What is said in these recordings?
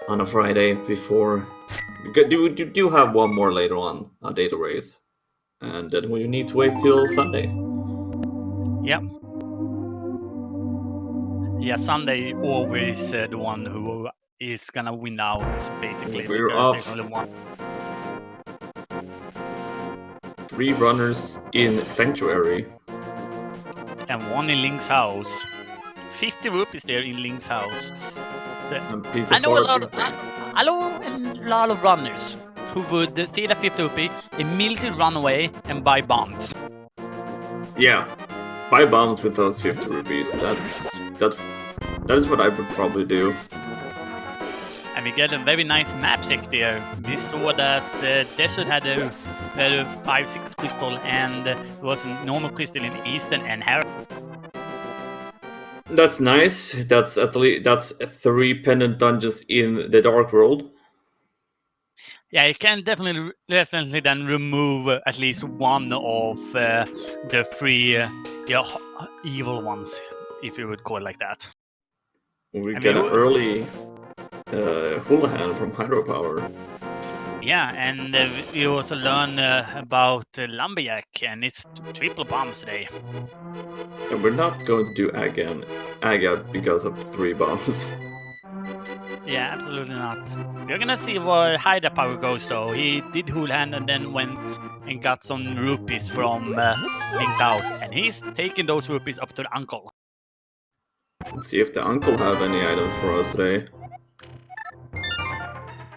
on a Friday before. You do have one more later on, a data race, and then we need to wait till Sunday. Yeah. Yeah, Sunday always the one who is gonna win out, basically. We're because off. there's only one. 3 runners in Sanctuary. And one in Link's house. 50 rupees there in Link's house. So, I know a lot of runners who would see the 50 rupee, immediately run away and buy bombs. Yeah, buy bombs with those 50 rupees. That is what I would probably do. And we get a very nice map check there. We saw that Desert had a 5-6 crystal, and there was a normal crystal in the eastern and Harrow. That's nice. That's 3 pendant dungeons in the Dark World. Yeah, you can definitely then remove at least one of the 3 evil ones, if you would call it like that. We get an early Houlihan from Hydropower. Yeah, and we also learn about Lumberjack, and it's triple bombs today. And we're not going to do Aga because of 3 bombs. Yeah, absolutely not. We're gonna see where Hydropower goes though. He did Houlihan and then went and got some rupees from Link's house, and he's taking those rupees up to the uncle. Let's see if the uncle have any items for us today.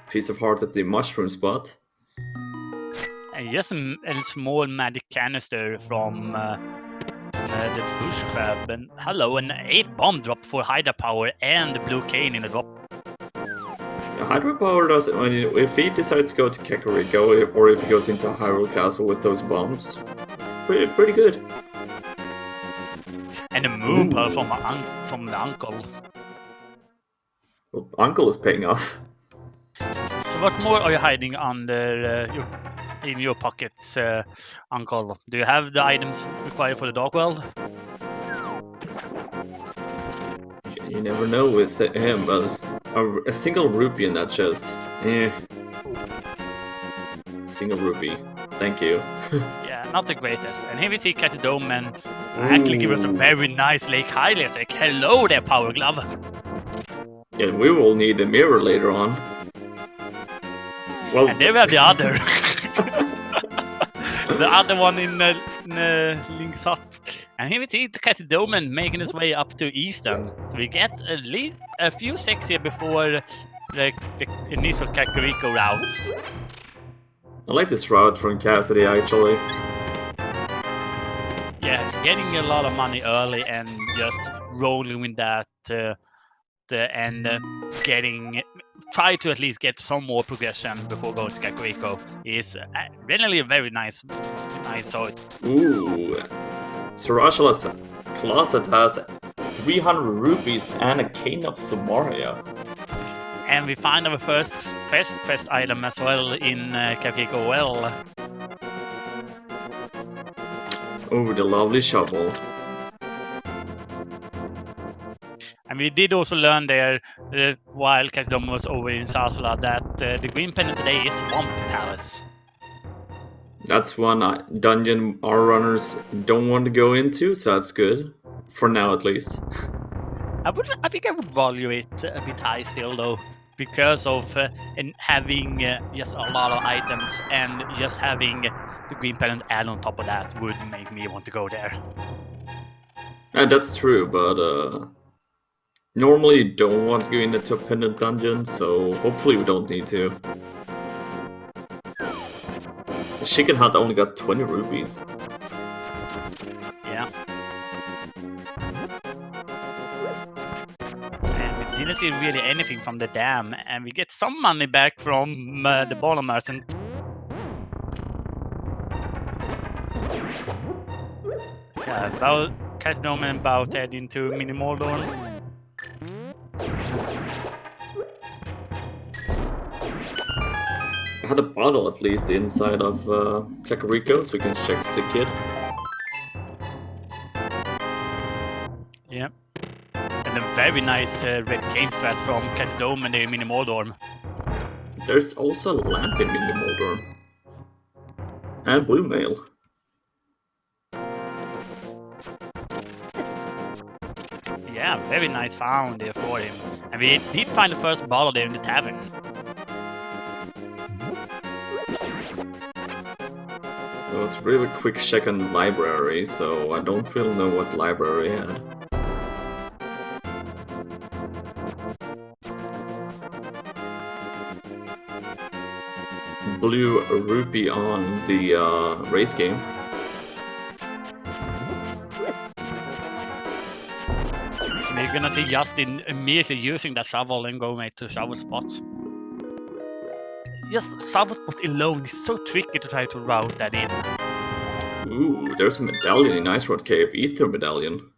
Piece of heart at the mushroom spot. And just a small magic canister from the bush crab. And hello, an 8 bomb drop for Hydropower and the blue cane in the drop. Hydropower does if he decides to go to Kakariko or if he goes into Hyrule Castle with those bombs, it's pretty good. And a moon pearl from the uncle. Well, uncle is paying off. So what more are you hiding under in your pockets, uncle? Do you have the items required for the Dark World? You never know with him, but a single rupee in that chest. Single rupee. Thank you. Yeah, not the greatest. And here we see Cassidoman actually give us a very nice Lake Hylias. Like, hello there, Power Glove. Yeah, we will need a mirror later on. Well, and there we have the other. The other one in Link's hut. And here we see the Cassidoman making his way up to Eastern. So we get at least a few seconds here before the initial Kakariko route. I like this route from Cassidy, actually. Yeah, getting a lot of money early and just rolling with that and try to at least get some more progression before going to Kakariko is really a very nice choice. Ooh, Sarashala's closet has 300 rupees and a cane of Samaria. And we find our first quest item as well in Kakariko Well. Oh, the lovely shovel. And we did also learn there, while Cassidoman was over in Sasala, that the green pendant today is Swamp Palace. That's one dungeon our runners don't want to go into, so that's good. For now, at least. I think I would value it a bit high still, though, because of having just a lot of items, and just having the green pendant add on top of that would make me want to go there. That's true, but normally you don't want to go into a pendant dungeon, so hopefully we don't need to. The chicken hut only got 20 rupees. Yeah. And we didn't see really anything from the dam, and we get some money back from the baller merchant. Yeah, about Cassidoman about head into Mini Moldorn. I had a bottle at least inside of Kakariko, so we can check the kid. Yeah. And a very very nice red cane strats from Cassidome and the Mini Moldorm. There's also a lamp in Mini Moldorm. And Blue Mail. Yeah, very nice found there for him. And we did find the first bottle there in the tavern. It was a really quick check on the library, so I don't really know what the library had. Blue rupee on the race game. We're gonna see Justin immediately using that shovel and going to shovel spots. Just shovel spot alone is so tricky to try to route that in. Ooh, there's a medallion in Ice Road Cave, Ether Medallion.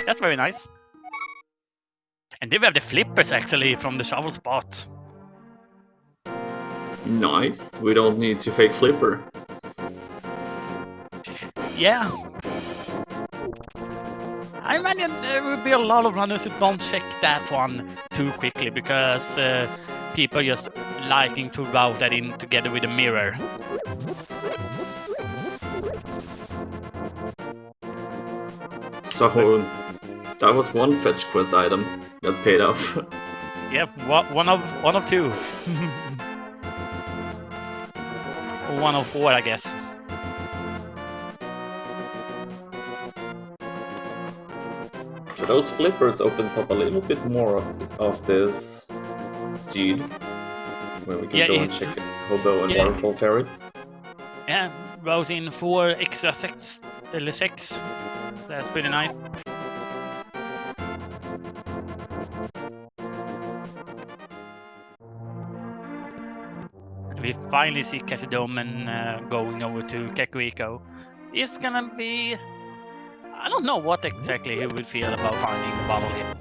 That's very nice. And then we have the flippers actually from the shovel spot. Nice, we don't need to fake flipper. Yeah. I imagine there will be a lot of runners who don't check that one too quickly because people just liking to route that in together with a mirror. So that was one fetch quest item that paid off. Yep, one of two. Or 1 of 4, I guess. So those flippers opens up a little bit more of this seed, where we can go and check Hobo and Waterfall Ferry. Yeah, rows in 4 extra checks. That's pretty nice. We finally see Cassidome going over to Kakariko. It's gonna be... I don't know what exactly he would feel about finding the bottle here.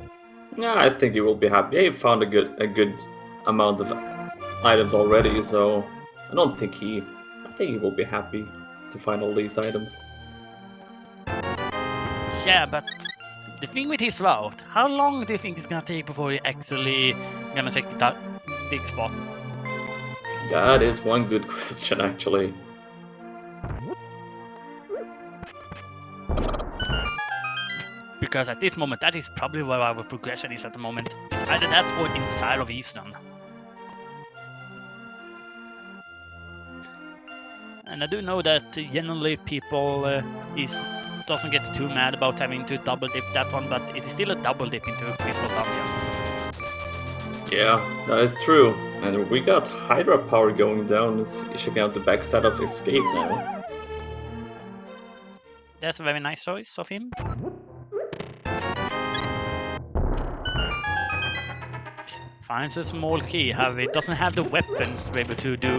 Yeah, I think he will be happy. He found a good amount of items already, so I think he will be happy to find all these items. Yeah, but the thing with his route, how long do you think it's gonna take before he actually gonna check that big spot? That is one good question, actually. Because at this moment, that is probably where our progression is at the moment. Either that or inside of Eastern. And I do know that generally people doesn't get too mad about having to double dip that one, but it is still a double dip into Crystal Dungeon. Yeah, that is true. And we got Hydra power going down, checking out the backside of Escape now. That's a very nice choice of him. Finds a small key. However, it doesn't have the weapons to be able to do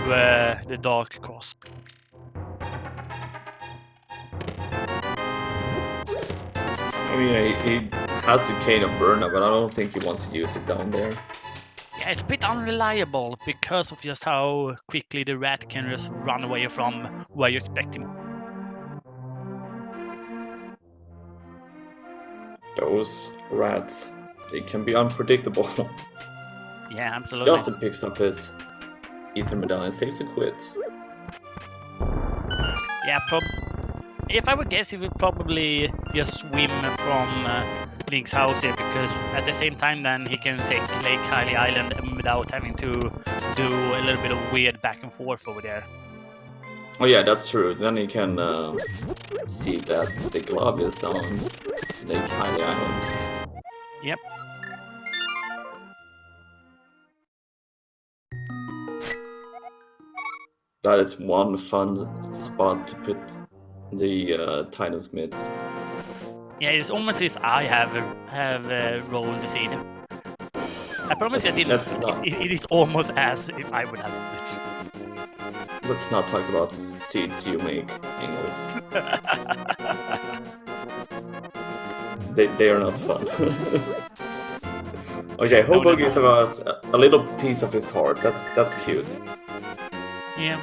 the Dark Cross. I mean, he has the Cane of Burna, but I don't think he wants to use it down there. Yeah, it's a bit unreliable because of just how quickly the rat can just run away from where you expect him. Those rats, they can be unpredictable. Yeah, absolutely. Justin picks up his Ether Medallion, saves and quits. Yeah, if I would guess, he would probably just swim from Link's house here, because at the same time then he can take Lake Hylia Island without having to do a little bit of weird back and forth over there. Oh yeah, that's true. Then he can see that the glove is on Lake Hylia Island. Yep. That is one fun spot to put the Titan Smiths. Yeah, it's almost as if I have rolled the seed. I promise you I didn't. It is almost as if I would have done it. Let's not talk about seeds you make, Ingles. they are not fun. Okay, Hobo gives us a little piece of his heart. That's cute. Yeah.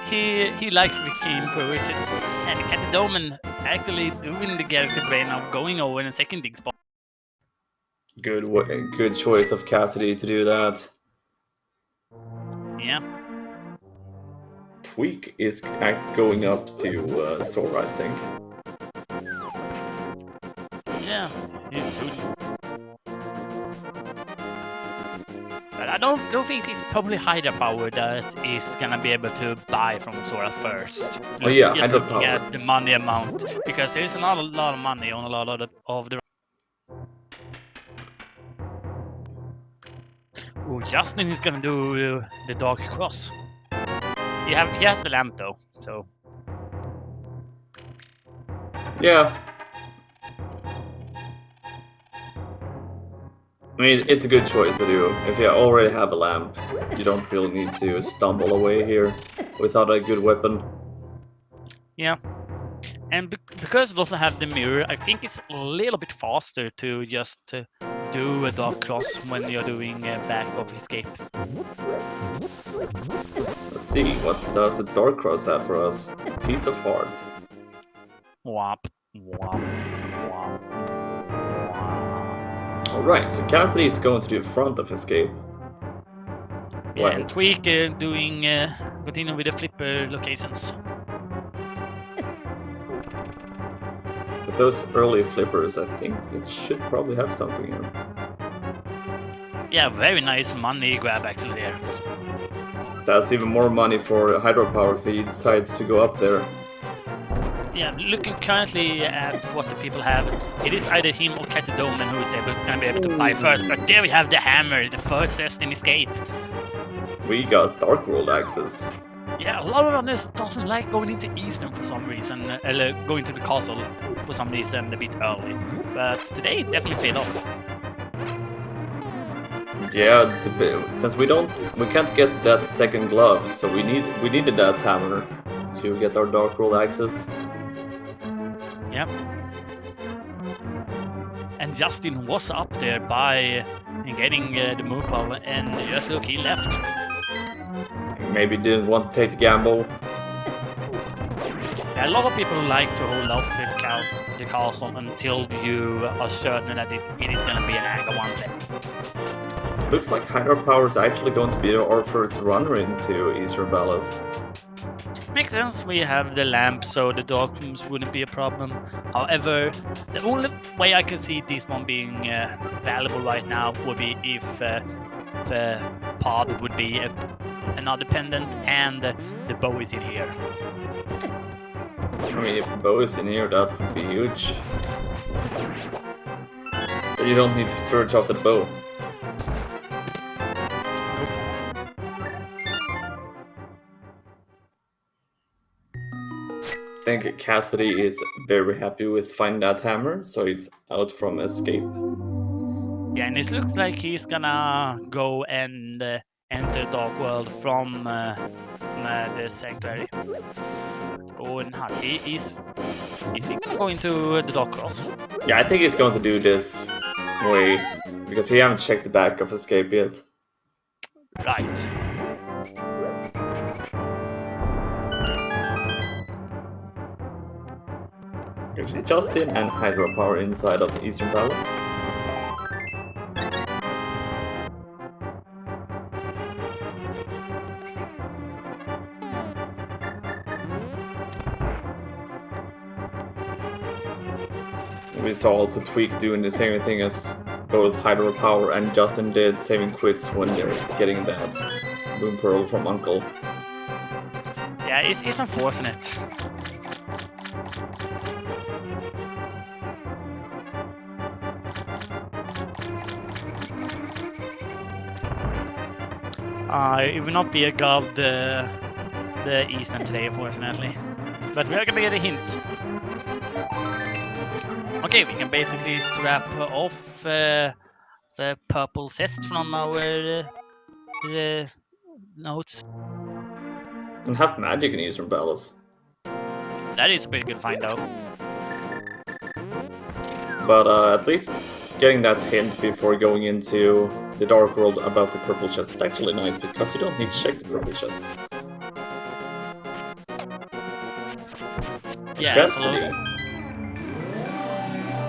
He liked the game for it, and Cassidome actually doing the Galaxy Brain of going over in a second dig spot. Good choice of Cassidy to do that. Yeah. Tweak is going up to Sora, I think. Yeah, he's soon. But I don't think it's probably hydropower that is gonna be able to buy from Sora first. Oh yeah, just looking hydropower. at the money amount, because there is not a lot of money on a lot of the. Oh, Justin is gonna do the Dark Cross. He has the lamp though, so Yeah. I mean, it's a good choice to do. If you already have a lamp, you don't really need to stumble away here without a good weapon. yeah. And because it doesn't have the mirror, I think it's a little bit faster to just do a Dark Cross when you're doing a back of escape. Let's see, what does the Dark Cross have for us? Piece of Heart. Whop, whop, whop, whop. Alright, so Cassidy is going to do front of escape. Yeah, and Tweak doing continue with the flipper locations. With those early flippers, I think it should probably have something here. Yeah, very nice money grab actually there. That's even more money for hydropower if he decides to go up there. Yeah, looking currently at what the people have, it is either him or Cassidoman who is gonna be able to buy first. But there we have the hammer, the first Zest in escape. We got Dark World access. Yeah, a lot of runners doesn't like going into Eastern for some reason, going to the castle for some reason a bit early. But today it definitely paid off. Yeah, since we can't get that second glove, so we needed that hammer to get our Dark World access. Yep. And Justin was up there by getting the Moopal, and just look, he left. Maybe didn't want to take the gamble. Yeah, a lot of people like to hold off the castle until you are certain that it is going to be an Aga 1 play. Looks like hydropower is actually going to be our first runner into Eastern Palace. Makes sense, we have the lamp, so the dark rooms wouldn't be a problem. However, the only way I can see this one being valuable right now would be if the pod would be another pendant and the bow is in here. I mean, if the bow is in here, that would be huge. But you don't need to search off the bow. I think Cassidy is very happy with finding that hammer, so he's out from escape. Yeah, and it looks like he's gonna go and enter Dark World from the Sanctuary. Oh, and is he gonna go into the Dark Cross? Yeah, I think he's going to do this way, because he haven't checked the back of escape yet. Right. It's Justin and hydropower inside of Eastern Palace. We saw also Tweak doing the same thing as both hydropower and Justin did, saving quits when they're getting that Boom Pearl from Uncle. Yeah, it's unfortunate. It will not be a god the Eastern today, unfortunately. But we are gonna get a hint. Okay, we can basically strap off the purple zest from our notes. And have magic in Eastern Palace. That is a pretty good find out. But at least getting that hint before going into the Dark World about the purple chest is actually nice, because you don't need to check the purple chest. Yeah, Cassidy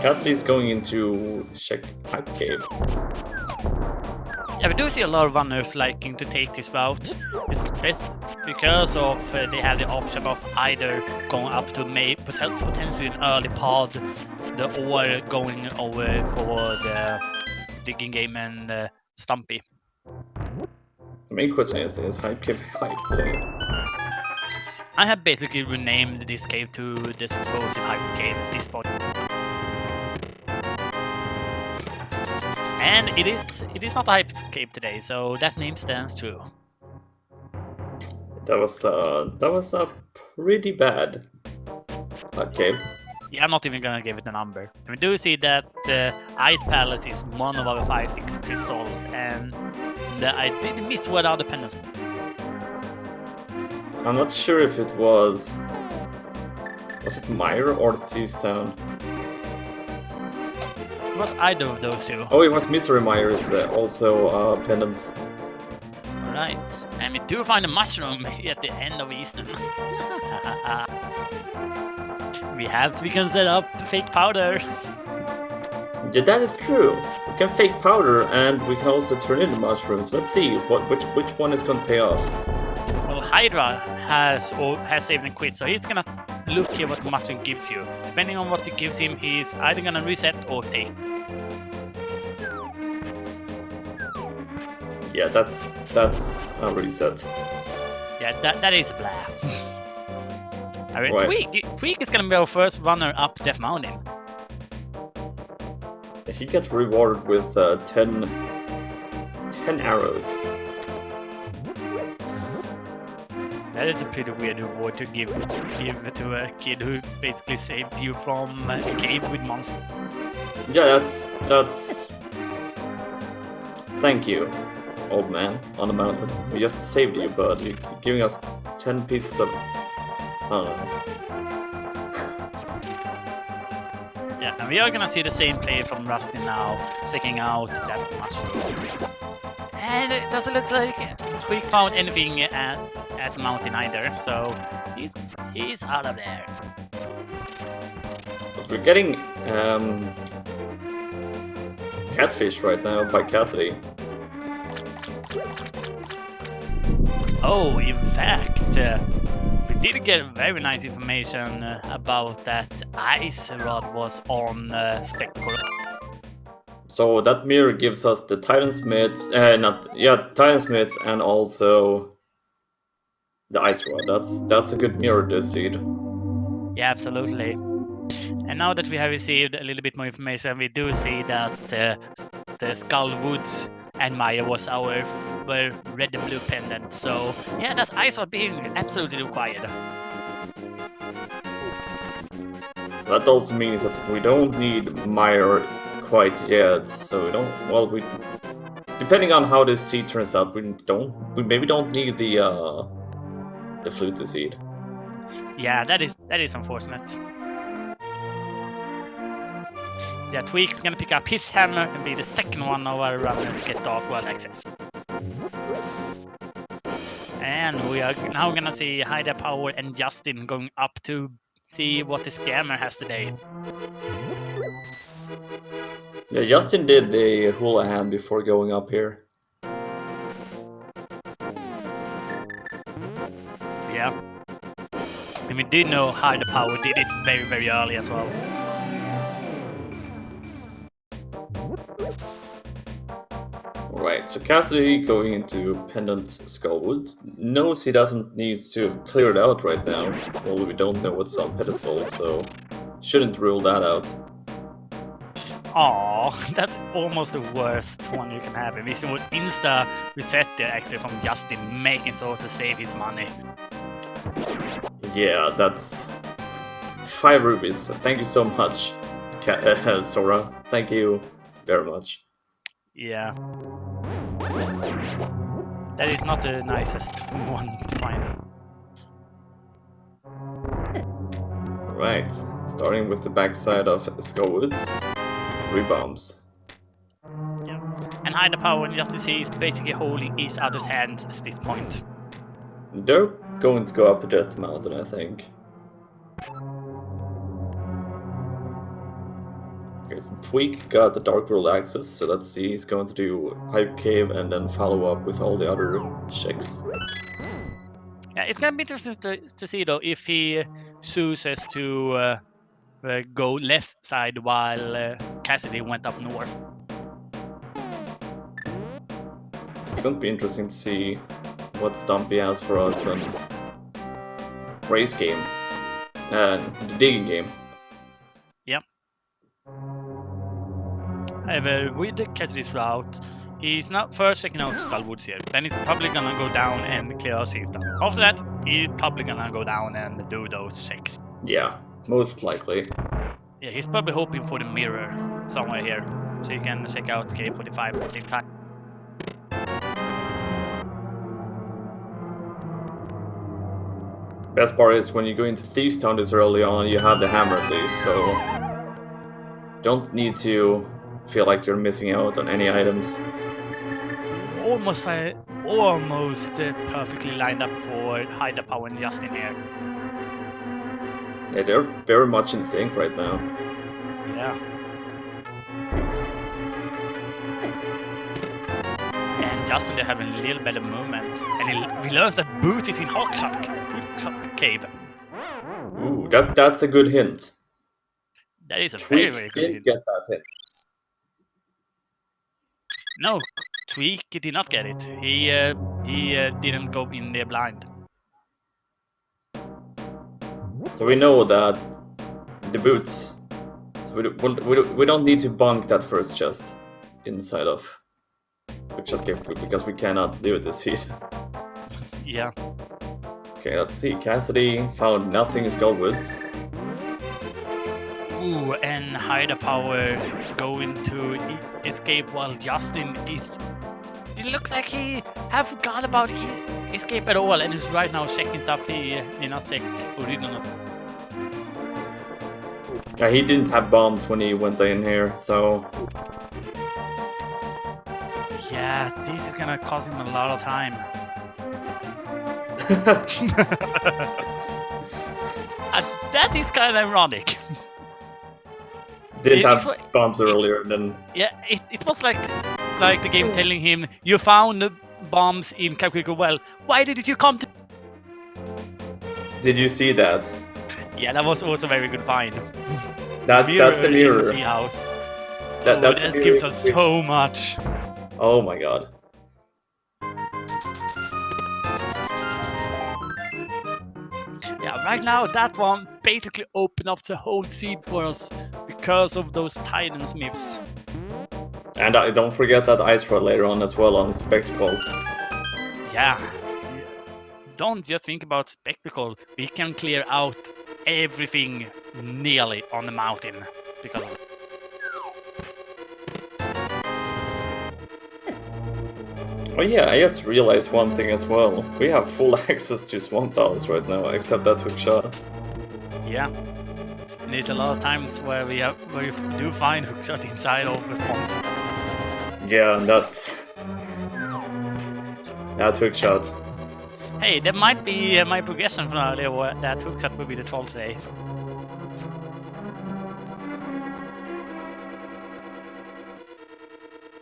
Cassidy's going into check Hype Cave. Yeah, we do see a lot of runners liking to take this route. It's because of they have the option of either going up to potentially an early pod, or going over for the digging game and Stumpy. The main question is Hype Cave hype today? I have basically renamed this cave to the supposed hype cave at this point. And it is not a hype cave today, so that name stands true. That was pretty bad. Okay. Yeah, I'm not even gonna give it a number. We do see that Ice Palace is one of our 5-6 crystals, and I did miss what other pendants. I'm not sure if it was it Meyer or Thieves Town? It was either of those two. Oh, it was Misery Meyer's also pendant. Alright, and we do find a mushroom at the end of Eastern. we can set up fake powder. Yeah, that is true. We can fake powder and we can also turn into mushrooms. Let's see which one is gonna pay off. Well, Hydra has saved and quit, so he's gonna look here what mushroom gives you. Depending on what it gives him, he's either gonna reset or take. Yeah, that's a reset. Yeah, that is blah. Alright, Right. Tweak is gonna be our first runner up Death Mountain. He gets rewarded with 10 arrows. That is a pretty weird reward to give to a kid who basically saved you from a cave with monsters. Yeah, that's. Thank you, old man on the mountain. We just saved you, but you're giving us 10 pieces of. I don't know. Yeah, and we are gonna see the same play from Rusty now, sticking out that mushroom. And it doesn't look like Tweak found anything at the mountain either, so he's out of there. But we're getting catfish right now by Cassidy. Oh, in fact, we did get very nice information about that ice rod was on Spectacle. So that mirror gives us the Titansmiths, Titansmiths, and also the ice rod. That's a good mirror this seed. Yeah, absolutely. And now that we have received a little bit more information, we do see that the Skull Woods and Maya was our red and blue pendant. So yeah, that's ice rod being absolutely required. That also means that we don't need Meyer quite yet. So we don't. Well, we depending on how this seed turns out, we maybe don't need the flute seed. Yeah, that is unfortunate. Yeah, Tweak's gonna pick up his hammer and be the second one of our runners get Dark World access. And we are now gonna see Hyder Power and Justin going up to see what the scammer has today. Yeah, Justin did the hula hand before going up here. Yeah. And we did know Hyder Power did it very, very early as well. Right, so Cassidy going into Pendant Skullwood knows he doesn't need to clear it out right now. Well, we don't know what's on pedestal, so shouldn't rule that out. Aww, that's almost the worst one you can have. And we see what insta reset there actually from Justin, making sure to save his money. Yeah, that's 5 rubies. Thank you so much, Sora. Thank you very much. Yeah. That is not the nicest one to find. Right, starting with the backside of Skullwoods, 3 bombs. Yeah. And Hyder Power and Justice is basically holding each other's hands at this point. They're going to go up to Death Mountain, I think. things. Tweak got the Dark World access, so let's see. He's going to do Hype Cave and then follow up with all the other checks. Yeah, it's gonna be interesting to see though if he chooses to go left side while Cassidy went up north. It's going to be interesting to see what Stumpy has for us on race game and the digging game. Yep. However, with the Cassidy's route, he's not first checking out Skullwoods here. Then he's probably gonna go down and clear our safe down. After that, he's probably gonna go down and do those checks. Yeah, most likely. Yeah, he's probably hoping for the mirror somewhere here, so you can check out K45 at the same time. Best part is when you go into Thieves Town this early on, you have the hammer at least, so don't need to feel like you're missing out on any items. Almost perfectly lined up for Hyde Power and Justin here. Yeah, they're very much in sync right now. Yeah. And Justin, they're having a little better movement. And he learns that Boot is in Hookshot Cave. Ooh, that's a good hint. That is a Tweak very, very good did hint. get that hint. No, Tweak did not get it. He didn't go in there blind. So we know that the boots. So we don't need to bunk that first chest inside of Hookshot Cave because we cannot do it this heat. Yeah. Okay, let's see. Cassidy found nothing in Skullwoods. Ooh, and Hyde Power going to escape while Justin is. It looks like he have forgot about escape at all and is right now checking stuff he did not check originally. Yeah, he didn't have bombs when he went in here, so Yeah, this is gonna cost him a lot of time. That is kind of ironic. didn't have bombs earlier than. Yeah, it was like the game telling him, you found the bombs in Kakriko Well. Why didn't you come to... Did you see that? Yeah, that was also a very good find. That's the mirror. In the sea house. That's the that mirror. gives us so much. Oh my god. Yeah, right now that one basically opened up the whole seed for us because of those Titan Smiths. And don't forget that ice rod later on as well on Spectacle. Yeah. Don't just think about Spectacle. We can clear out everything nearly on the mountain because of it. Oh yeah, I just realized one thing as well. We have full access to Swamp Dolls right now, except that Hookshot. Yeah. And there's a lot of times where we do find Hookshot inside of the swamp. Yeah, that's that Hookshot. Hey, that might be my progression from earlier, where that Hookshot will be the troll today.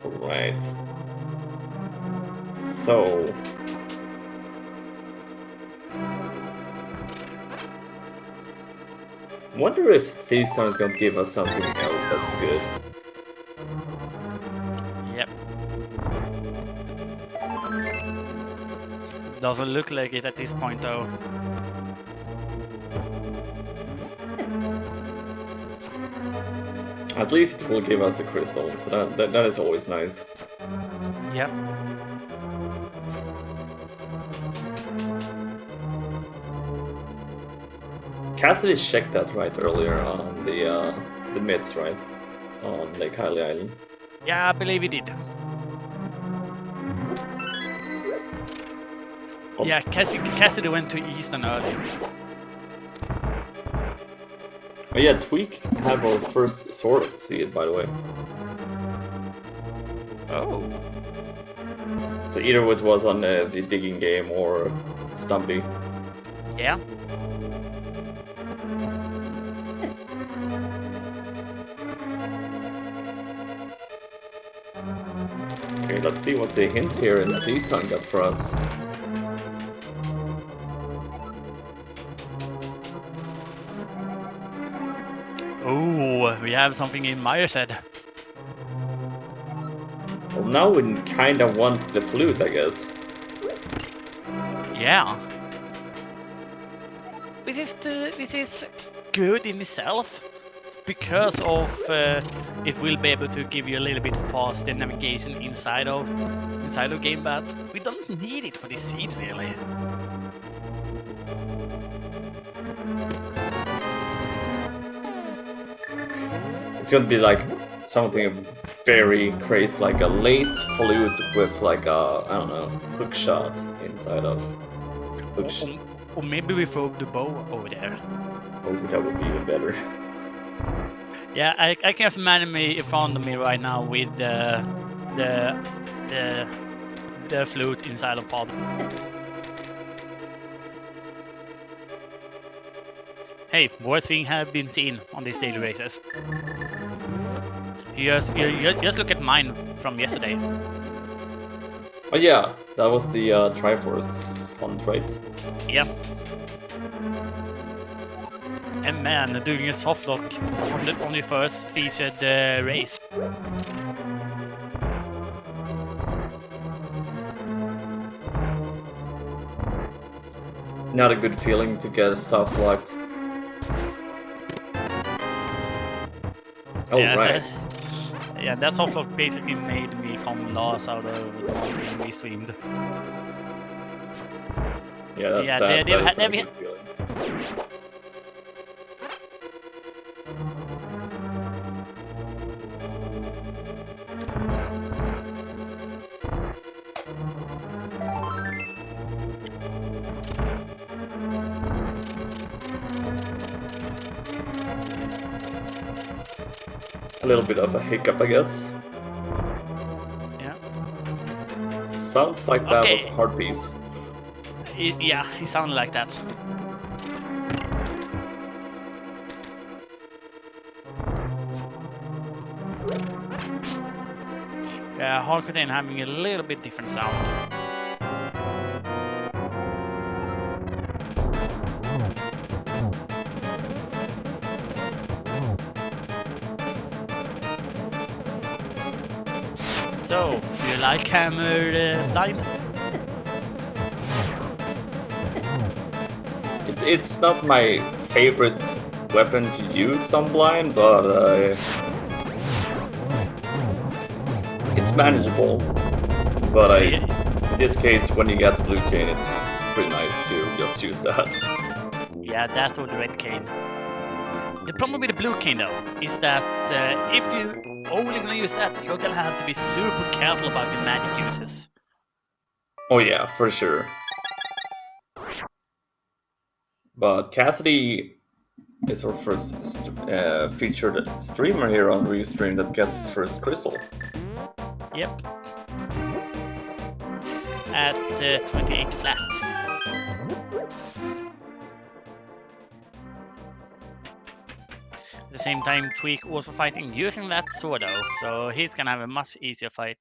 Right. So wonder if Thieves Town is going to give us something else that's good. Yep. Doesn't look like it at this point though. At least it will give us a crystal, so that is always nice. Yep. Cassidy checked that right earlier on the mids, right? On Lake Hylia Island. Yeah, I believe he did. Oh. Yeah, Cassidy went to Eastern earlier. Oh yeah, Tweak had our first sword of seed, by the way. Oh. So either it was on the digging game or Stumpy. Yeah. Okay, let's see what the hint here in this time got for us. Oh, we have something in Meyer's head. Well, now we kind of want the flute, I guess. Yeah. This is good in itself because of it will be able to give you a little bit faster navigation inside of game, but we don't need it for this seed really. It's gonna be like something very crazy, like a late flute with like a, I don't know, hook shot inside of. Or maybe we throw the bow over there. Oh, that would be even better. Yeah, I can just imagine me in front of me right now with the flute inside of pod. Hey, worst thing have been seen on these daily races. You just look at mine from yesterday. Oh yeah, that was the Triforce hunt, right? Yeah. And man, doing a soft lock on the first featured race. Not a good feeling to get soft locked. Oh, Yeah, right. that soft lock basically made me come last out of the one we streamed. Yeah, that is not a good feeling. A little bit of a hiccup, I guess. Yeah. Sounds like that was a hard piece. Yeah, it sounded like that. Yeah, hard contain having a little bit different sound. So, do you like hammer blind? It's not my favorite weapon to use on blind, but it's manageable. But in this case, when you get the blue cane, it's pretty nice to just use that. Yeah, that or the red cane. The problem with the blue cane though is that if you only gonna use that, you're gonna have to be super careful about your magic uses. Oh yeah, for sure. But Cassidy is our first featured streamer here on Restream that gets his first crystal. Yep. At 28 flat. At the same time, Tweak also fighting using that sword though, so he's gonna have a much easier fight.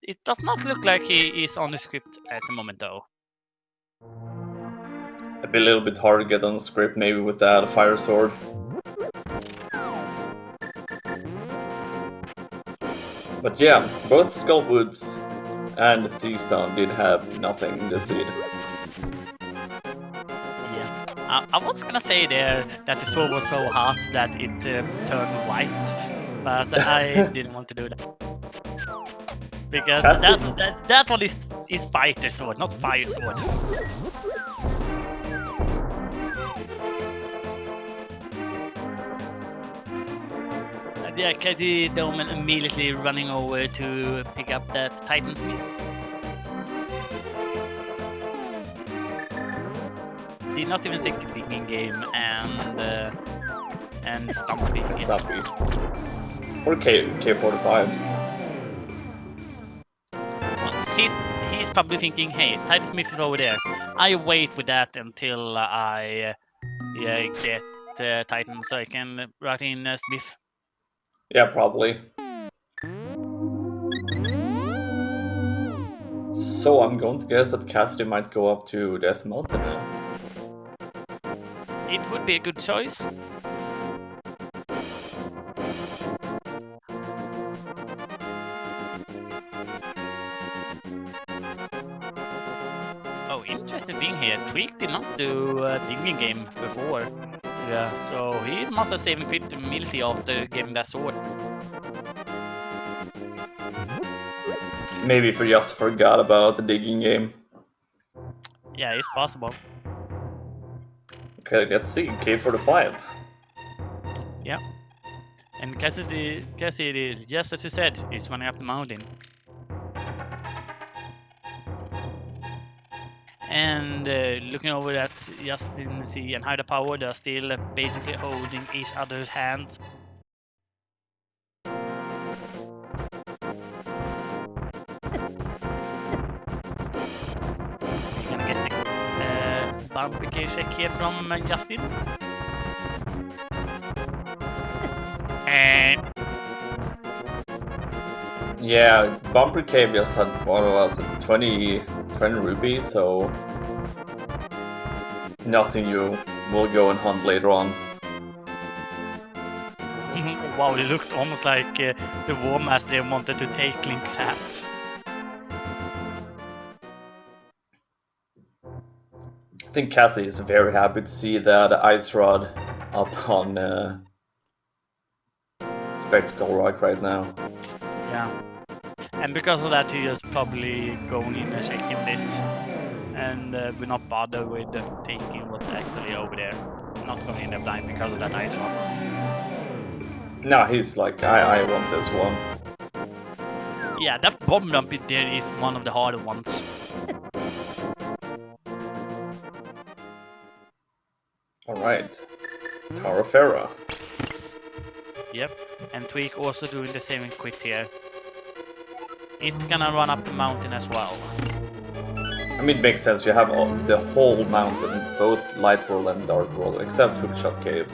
It does not look like he is on the script at the moment though. It'd be a little bit hard to get on the script maybe with that fire sword. But yeah, both Skullwoods and Thieves Town did have nothing in the seed. Yeah, I was gonna say there that the sword was so hot that it turned white, but I didn't want to do that. Because that one is fighter sword, not fire sword. Yeah, Katie Doman immediately running over to pick up that Titan's meat. Did not even take the digging game and Stumpy. Stumpy. Or K45. Well, he's probably thinking, hey, Titan Smith is over there. I wait with that until I get Titan so I can write in Smith. Yeah, probably. So I'm going to guess that Cassidy might go up to Death Mountain now. It would be a good choice. Oh, interesting thing here. Tweak did not do a digging game before. Yeah, so he must have saved 50 milli after getting that sword. Maybe if we just forgot about the digging game. Yeah, it's possible. Okay, let's see. K45. Yeah. And Cassidy, just as you said, is running up the mountain. And looking over at Justin, C, and Hyder Power, they're still basically holding each other's hands. We're gonna get the bumper check here from Justin. And Yeah, Bumper Cave just had, what was it, 20 rupees, so nothing you will go and hunt later on. wow, it looked almost like the War Master wanted to take Link's hat. I think Cassie is very happy to see that Ice Rod up on Spectacle Rock right now. Yeah. And because of that, he is probably going in and checking this. And we're not bothered with taking what's actually over there. Not going in there blind because of that ice rock. No, he's like, I want this one. Yeah, that bomb dump in there is one of the harder ones. Alright. Tower of Farah. Yep, and Tweak also doing the same and quit here. He's gonna run up the mountain as well. I mean, it makes sense. You have the whole mountain, both Light World and Dark World, except Hookshot Cave.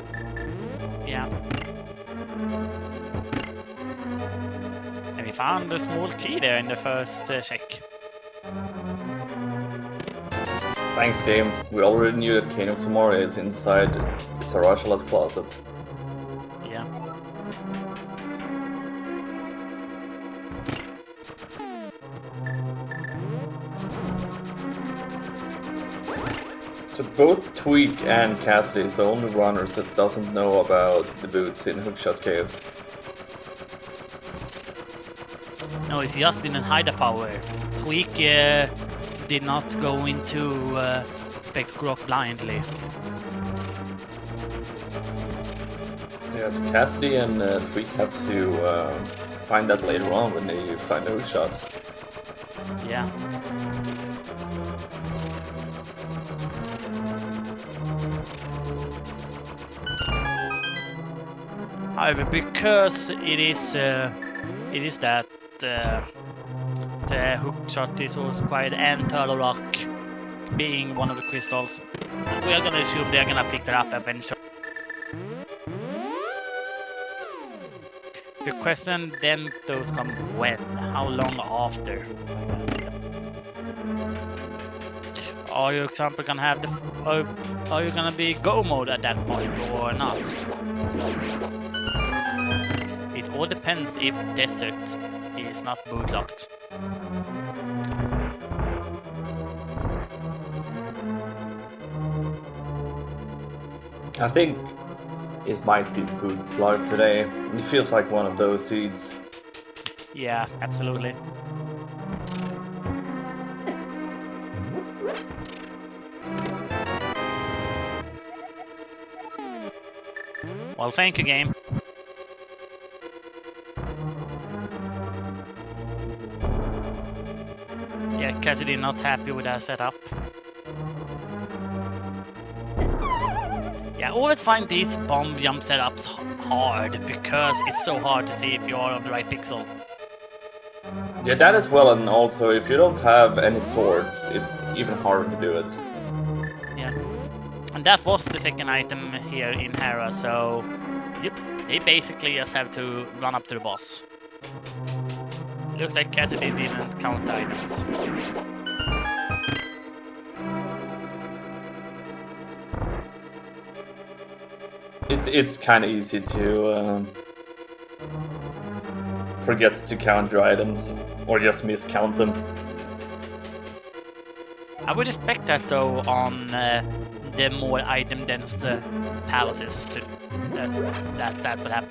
Yeah. And we found a small key there in the first check. Thanks, game. We already knew that Kane of Tomorrow is inside Sarashala's closet. Yeah. So both Tweak and Cassidy is the only runners that doesn't know about the boots in Hookshot Cave. No, it's Justin and Hyder Power. Tweak did not go into Spectacle Rock blindly. Yes, Cassidy and Tweak have to find that later on when they find the hookshot. Yeah. However, because it is that the hookshot is also required and Turtle Rock being one of the crystals, we are gonna assume they're gonna pick that up eventually. The question then those come when? How long after? Are you, example, gonna have are you gonna be go mode at that point or not? It all depends if desert is not boot locked. I think it might be Boots live today. It feels like one of those seeds. Yeah, absolutely. Well, thank you, game. Yeah, Cassidy not happy with our setup. Yeah, I always find these bomb jump setups hard because it's so hard to see if you are on the right pixel. Yeah, that as well, and also if you don't have any swords, it's even harder to do it. Yeah, and that was the second item here in Hera, so yep, they basically just have to run up to the boss. Looks like Cassidy didn't count items. It's kind of easy to forget to count your items or just miscount them. I would expect that though on the more item dense palaces to that would happen.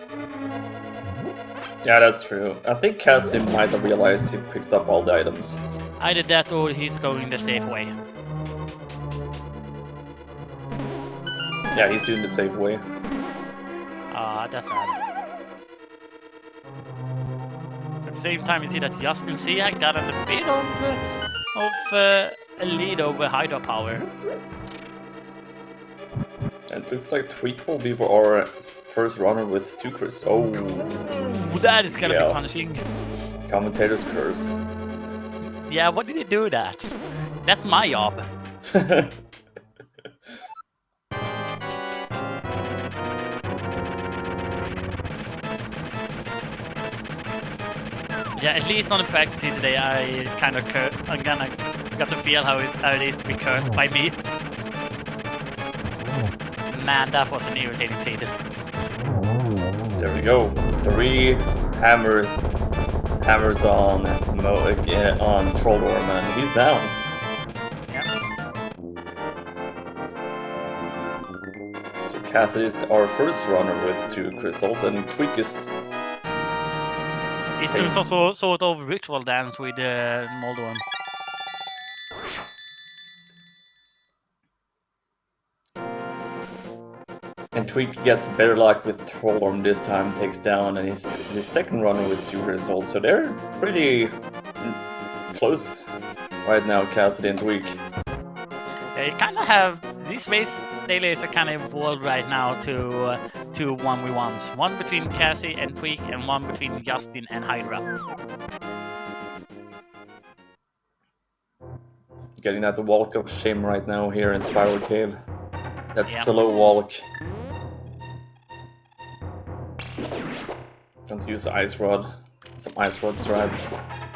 Yeah, that's true. I think Cassidy might have realized he picked up all the items. Either that or he's going the safe way. Yeah, he's doing the safe way. That's sad. At the same time, you see that Justin C got a bit of a lead over Hydra Power. And it looks like Tweak will be our first runner with 2 crits. Oh, that is gonna yeah. be punishing. Commentator's curse. Yeah, what did he do that? That's my job. Yeah, at least on the practice here today, I kind of got to feel how it is to be cursed by me. Man, that was an irritating seed. There we go. 3 hammers on Trolldorm, and he's down. Yeah. So Cassidy is our first runner with 2 crystals, and Tweak is... He's doing some sort of ritual dance with Moldorm. And Tweak gets better luck with Trolldorm this time, takes down, and he's the second runner with 2 crystals, so they're pretty close right now, Cassidy and Tweak. They kind of have these race dailies are kind of evolved right now to 1v1s. One between Cassie and Tweak, and one between Justin and Hydra. Getting at the walk of shame right now here in Spiral Cave. That Yeah. slow walk. Don't use Ice Rod. Some Ice Rod strats.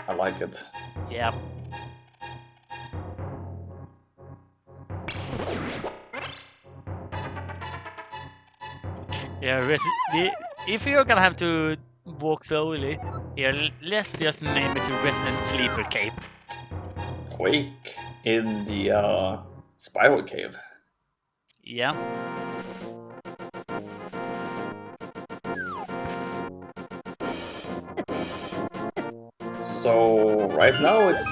I like it. Yeah. Yeah, if you're gonna have to walk slowly, here, let's just name it a Resident Sleeper Cave. Quake in the Spiral Cave. Yeah. So right now it's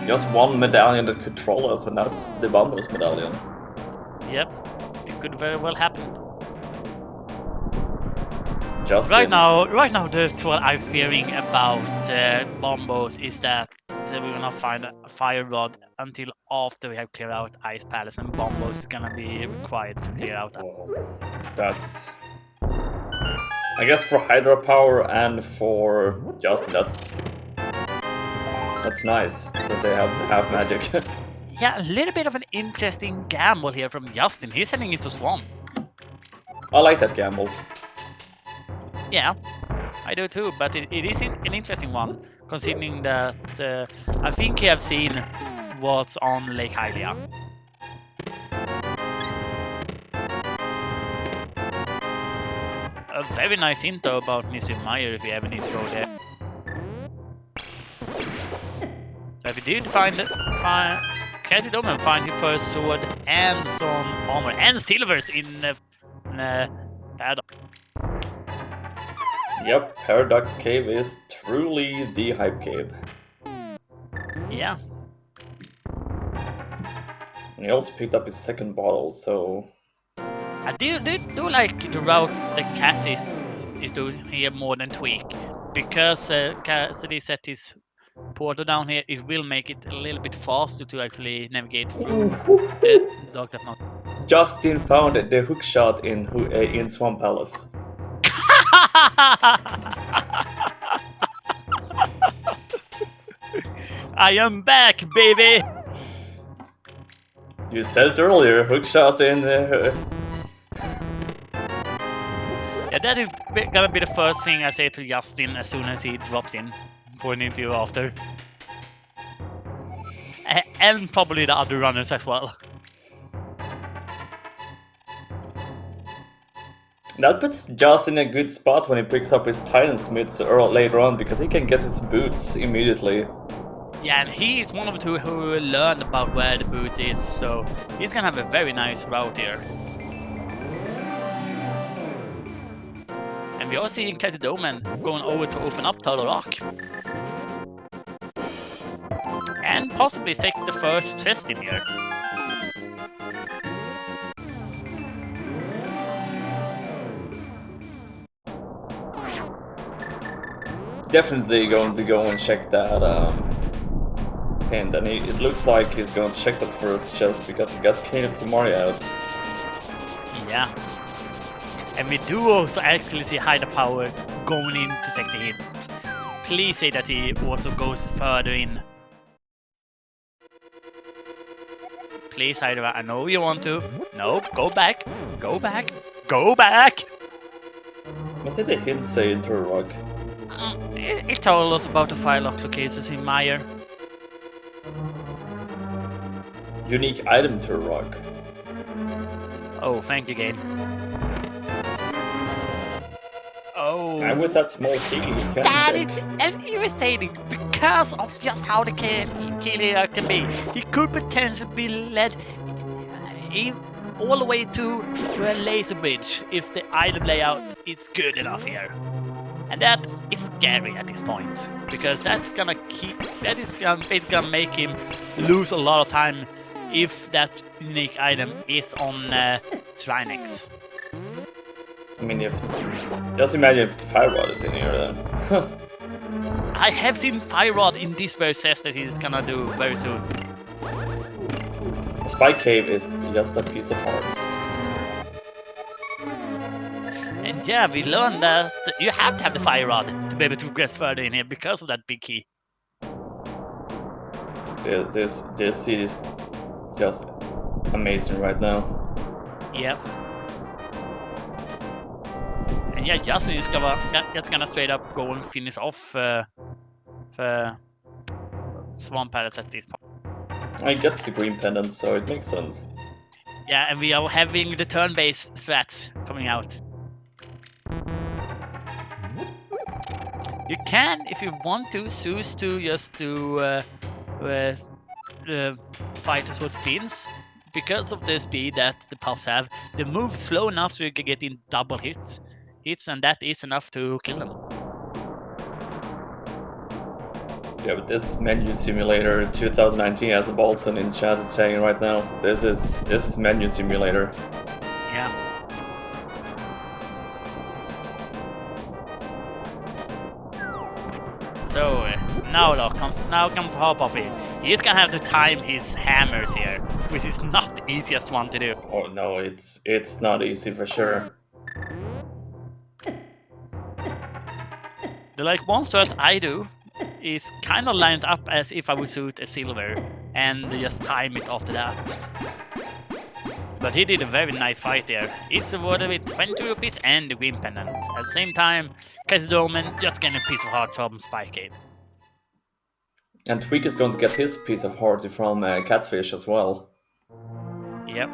just one medallion that could troll us, and that's the Bombos medallion. Yep. It could very well happen. Justin. Right now, the what I'm fearing about Bombos is that we will not find a fire rod until after we have cleared out Ice Palace, and Bombos is gonna be required to clear out that. That's... I guess for Hydra Power and for Justin, that's nice, since they have half magic. Yeah, a little bit of an interesting gamble here from Justin. He's heading into Swamp. I like that gamble. Yeah, I do too, but it is an interesting one, considering that I think you have seen what's on Lake Hylia. A very nice info about Mr. Meyer if you ever need to go there. So if you did find Cassie Doman find his first sword and some armor and silvers in Paradox. Yep, Paradox Cave is truly the hype cave. Yeah. And he also picked up his second bottle, so... I do like the route that Cassie is doing here more than Tweak. Because Cassidy set his portal down here, it will make it a little bit faster to actually navigate through the Dark Death Mountain. Justin found the hook shot in Swamp Palace. I am back, baby! You said it earlier, hook shot in... Yeah, that is gonna be the first thing I say to Justin as soon as he drops in for an interview after. And probably the other runners as well. That puts Joss in a good spot when he picks up his Titan Smiths later on, because he can get his boots immediately. Yeah, and he is one of the two who learned about where the boots is, so he's gonna have a very nice route here. And we are seeing Cassie Doman going over to open up Turtle Rock. And possibly take the first test in here. Definitely going to go and check that hint, and it looks like he's going to check that first chest because he got Cave of Samaria out. Yeah. And we do also actually see Hydra Power going in to check the hint. Please say that he also goes further in. Please, Hydra, I know you want to. No, go back, go back, go back! What did the hint say into a rock? It told us about the firelock locations in Meyer. Unique item to a rock. Oh, thank you, Gabe. Oh. And with that small key, he's kind That of is as irritating because of just how the killer can be. He could potentially be led all the way to a laser bridge if the item layout is good enough here. And that is scary at this point, because that's gonna basically gonna make him lose a lot of time if that unique item is on Trinex. I mean, just imagine if the Fire Rod is in here then. I have seen Fire Rod in this very test that he's gonna do very soon. The Spike Cave is just a piece of heart. And yeah, we learned that you have to have the Fire Rod to be able to progress further in here because of that big key. This seed is just amazing right now. Yep. And yeah, Justin is gonna straight up go and finish off Swamp Palace at this point. I get the green pendant, so it makes sense. Yeah, and we are having the turn-based strats coming out. You can, if you want to, choose to just do fighters with spins. Because of the speed that the puffs have, they move slow enough so you can get in double hits, and that is enough to kill them. Yeah, but this Menu Simulator 2019, as Bolton in chat is saying right now, this is Menu Simulator. Yeah. So now comes Harpuffy. He's gonna have to time his hammers here, which is not the easiest one to do. Oh no, it's not easy for sure. The one strat I do is kind of lined up as if I would shoot a silver and just time it after that. But he did a very nice fight there. He's awarded with 20 rupees and the green pendant. At the same time, Kazidoman just getting a piece of heart from Spikeade. And Tweak is going to get his piece of heart from Catfish as well. Yep.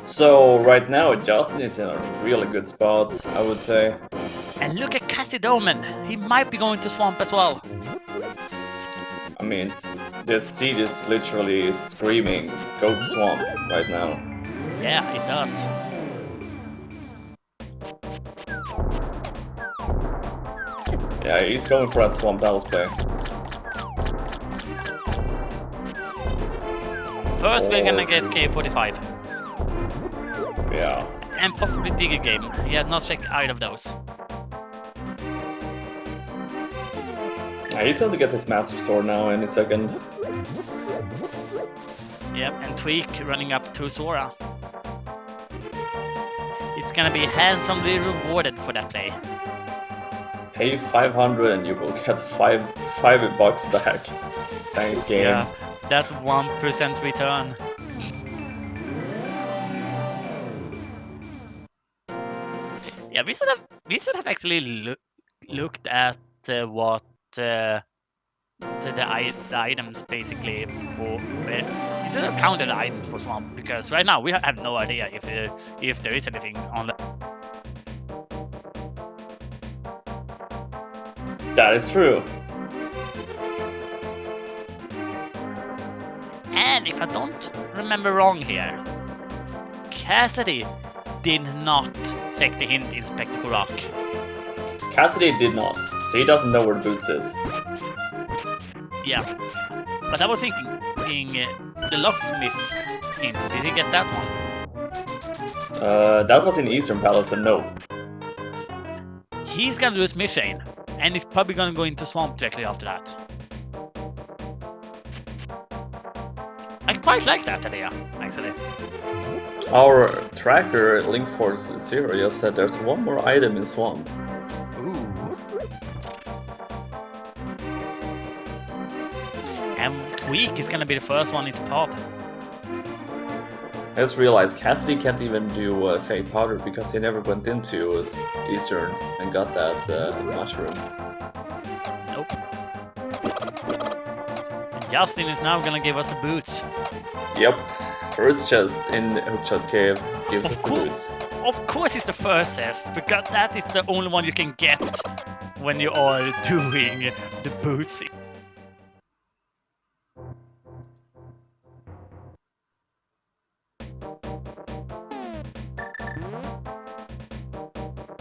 So right now, Justin is in a really good spot, I would say. And look at Kazidoman. He might be going to Swamp as well. I mean, this seed is literally screaming, go to Swamp right now. Yeah, it does. Yeah, he's going for that Swamp Palace play. First, we're gonna get K45. Yeah. And possibly Digger Game. He had not checked either of those. Yeah, he's going to get his Master Sword now in a second. Yep, and Tweak running up to Sora. It's gonna be handsomely rewarded for that play. Pay 500 and you will get $5 back. Thanks, game. Yeah, that's 1% return. Yeah, we should have actually looked at what the items basically for. We should have counted the items for swamp, because right now we have no idea if there is anything on the. That is true. And if I don't remember wrong here, Cassidy did not take the hint in Spectacle Rock. Cassidy did not, so he doesn't know where the boots is. Yeah, but I was thinking the locksmith hint. Did he get that one? That was in Eastern Palace, so no. He's gonna do his mission, and he's probably gonna go into swamp directly after that. I quite like that idea, actually. Our tracker, Link40, just said there's one more item in Swamp. Ooh. And Tweak is gonna be the first one into pub. I just realized Cassidy can't even do fake powder because he never went into Eastern and got that mushroom. Nope. And Justin is now gonna give us the boots. Yep, first chest in Hookshot Cave gives us the boots. Of course it's the first chest, because that is the only one you can get when you are doing the boots.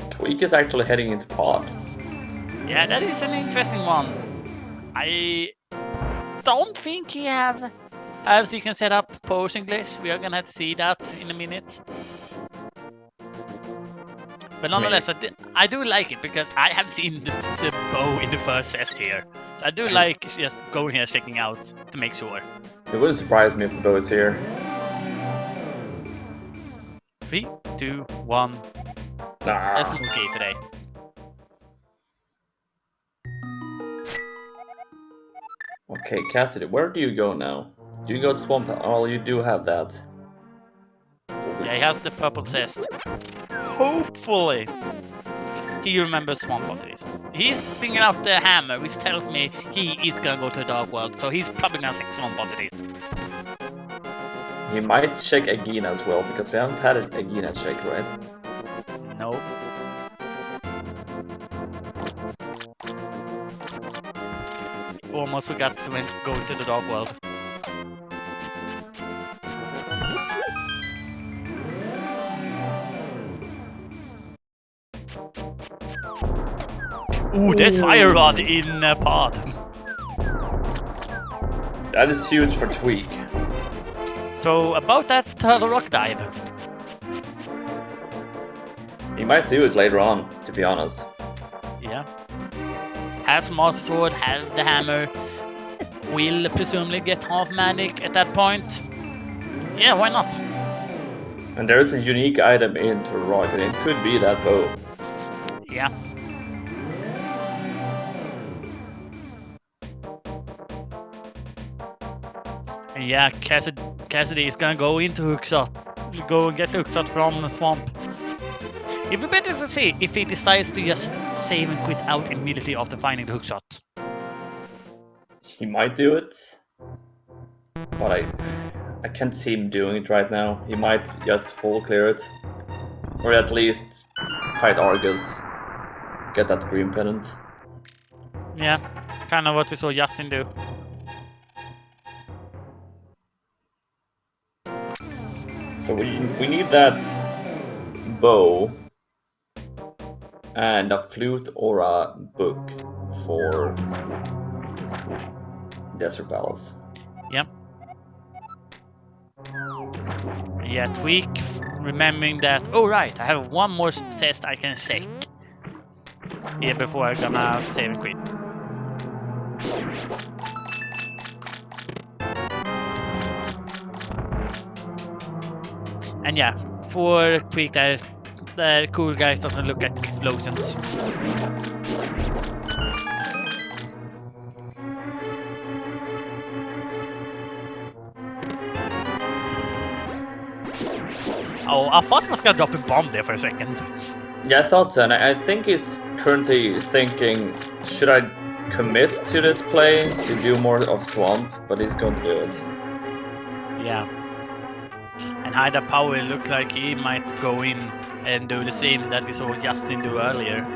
Tweak is actually heading into pod. Yeah, that is an interesting one. I don't think he have so you can set up potion glitch. We are gonna have to see that in a minute. But nonetheless, I do like it because I have seen the bow in the first chest here. So I do like just going here checking out to make sure. It wouldn't surprise me if the bow is here. 3, 2, 1. Let's move okay today. Okay, Cassidy, where do you go now? Do you go to Swamp? Oh, you do have that. Yeah, he has the purple chest. Hopefully, he remembers swamp bodies. He's bringing out the hammer, which tells me he is gonna go to the dark world, so he's probably gonna take swamp bodies. He might check Agina as well, because we haven't had an Agina check, right? No. Almost forgot to go into the dark world. Ooh, there's fire rod in pod. That is huge for Tweak. So about that turtle rock dive. He might do it later on, to be honest. Yeah. Has Master Sword, has the hammer. Will presumably get half magic at that point. Yeah, why not? And there is a unique item in Turtle Rock, and it could be that bow. Yeah. And yeah, Cassidy is gonna go into hookshot. Go and get the hookshot from the swamp. It would be better to see if he decides to just save and quit out immediately after finding the hookshot. He might do it, but I can't see him doing it right now. He might just full clear it, or at least fight Argus, get that green pennant. Yeah, kind of what we saw Justin do. So we need that bow and a flute or a book for Desert Palace. Yep. Yeah, Tweak, remembering that, oh right, I have one more test I can check here before I'm gonna save and quit. And yeah, for Tweak, the cool guys doesn't look at explosions. Oh, I thought I was gonna drop a bomb there for a second. Yeah, I thought so, and I think he's currently thinking, should I commit to this play to do more of Swamp? But he's going to do it. Yeah. And Haida Power looks like he might go in and do the same that we saw Justin do earlier.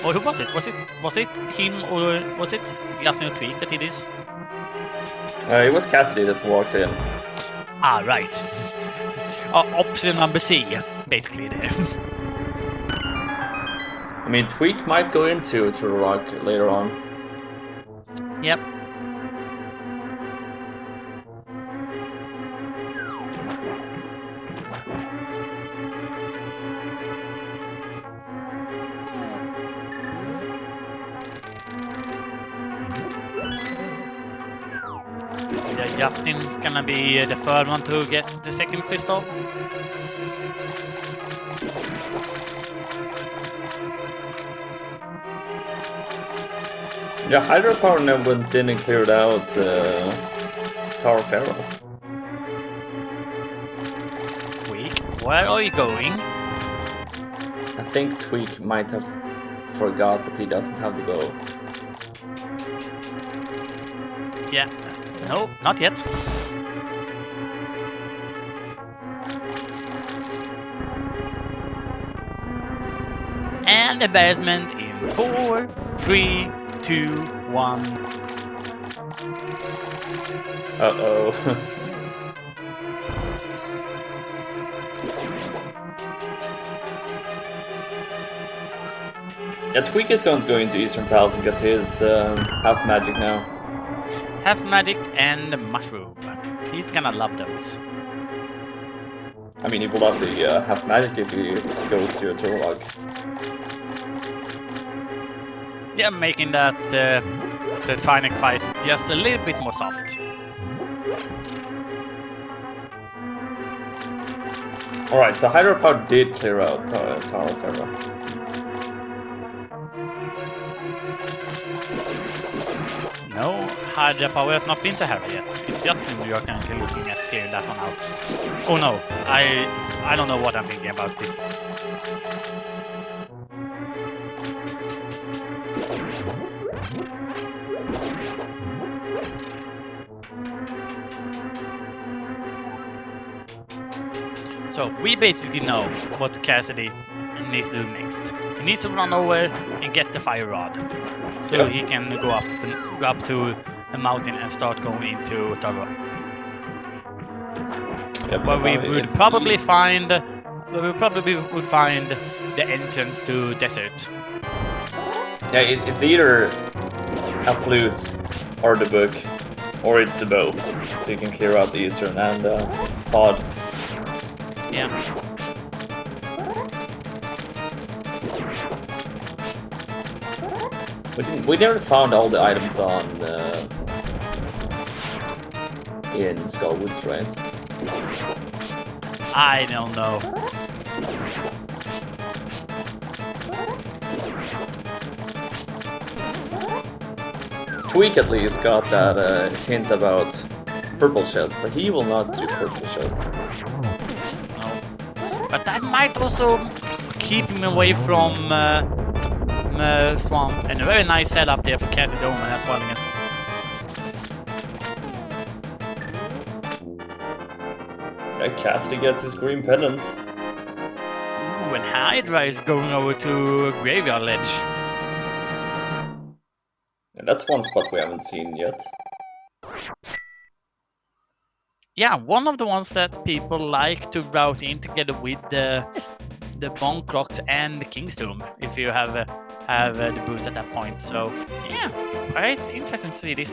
Or who was it? Was it him or was it Justin or Tweak that did this? It was Cassidy that walked in. Ah, right. Option number C, basically there. I mean, Tweak might go into Turtle Rock later on. Yep. Yeah, Justin's gonna be the third one to get the second crystal. Yeah, Hydropower never didn't clear it out Tower Pharaoh. Tweak, where are you going? I think Tweak might have forgot that he doesn't have the bow. Yeah, no, not yet. And embarrassment in 4, 3, 2, 1. Uh-oh. Yeah, Tweak is going to go into Eastern Palace and get his half magic now. Half magic and mushroom. He's gonna love those. I mean, he will love the half magic if he goes to a Turtle Rock. Yeah, making that the Trinex fight just a little bit more soft. Alright, so Hydropower did clear out Tower Pharaoh. No, Hydra Power has not been to Hera yet. It's just in we are currently looking at clearing that one out. Oh no, I don't know what I'm thinking about this. So we basically know what Cassidy needs to do next. He needs to run over and get the fire rod, so he can go up to the mountain and start going into Tarot. Yep, Where we would probably find the entrance to desert. Yeah, it's either a flute or the book, or it's the bow, so you can clear out the Eastern and pod. Yeah. We never found all the items on in Skullwoods, right? I don't know. Tweak at least got that hint about purple chests, but he will not do purple chests. No. But that might also keep him away from Swamp, and a very nice setup there for Cassidy Omen as well against. Yeah, Cassidy gets his green pendant. Ooh, and Hydra is going over to Graveyard Ledge. And that's one spot we haven't seen yet. Yeah, one of the ones that people like to route in together with the Bone Clocks and the King's Tomb, if you have the boots at that point. So yeah, quite interesting to see this.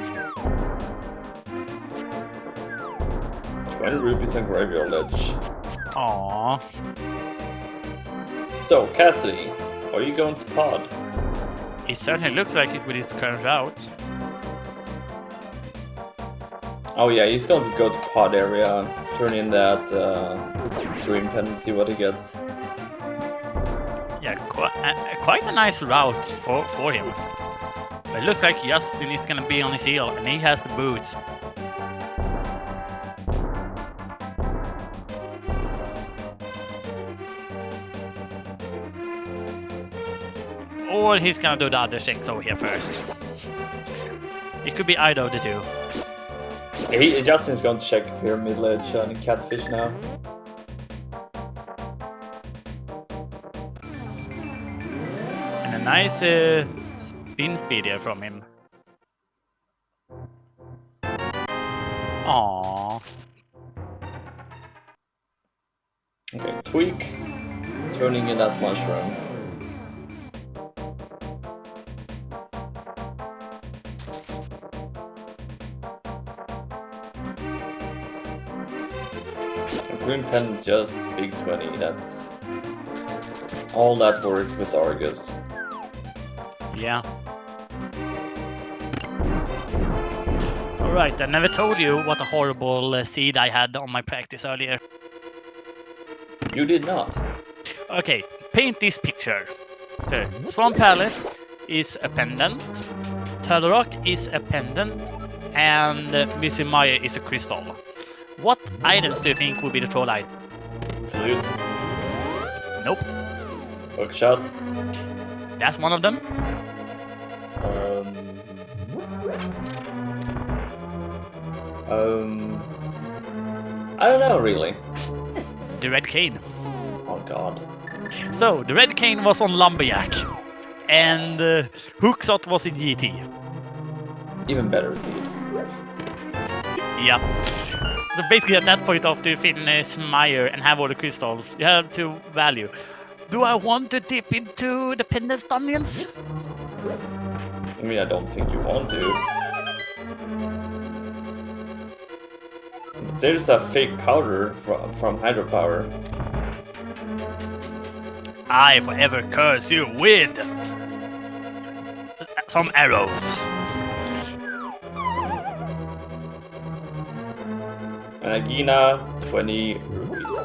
20 rupees on Graveyard Ledge. Aww. So, Cassidy, are you going to pod? It certainly looks like it with his current route. Oh yeah, he's going to go to pod area, turn in that green pendant, see what he gets. Yeah, quite a nice route for him. But it looks like Justin is gonna be on his heel, and he has the boots. Or he's gonna do the other things over here first. It could be either of the two. Justin's going to check Pyramid Ledge on Catfish now. And a nice spin speed here from him. Aww. Okay, Tweak. Turning in that mushroom. Green Pen just big 20, that's all that work with Argus. Yeah. Alright, I never told you what a horrible seed I had on my practice earlier. You did not. Okay, paint this picture. So, Swamp Palace is a pendant, Turtle Rock is a pendant, and Missy Maya is a crystal. What items do you think would be the troll item? Flute. Nope. Hookshot. That's one of them. I don't know really. The red cane. Oh god. So, the red cane was on Lumberjack, and Hookshot was in GT. Even better seed. Yeah. So basically at that point after you finish Meyer and have all the crystals, you have to value. Do I want to dip into the pendant dungeons? I mean, I don't think you want to. There's a fake powder from hydropower. I forever curse you with some arrows. Nagina, 20 rupees.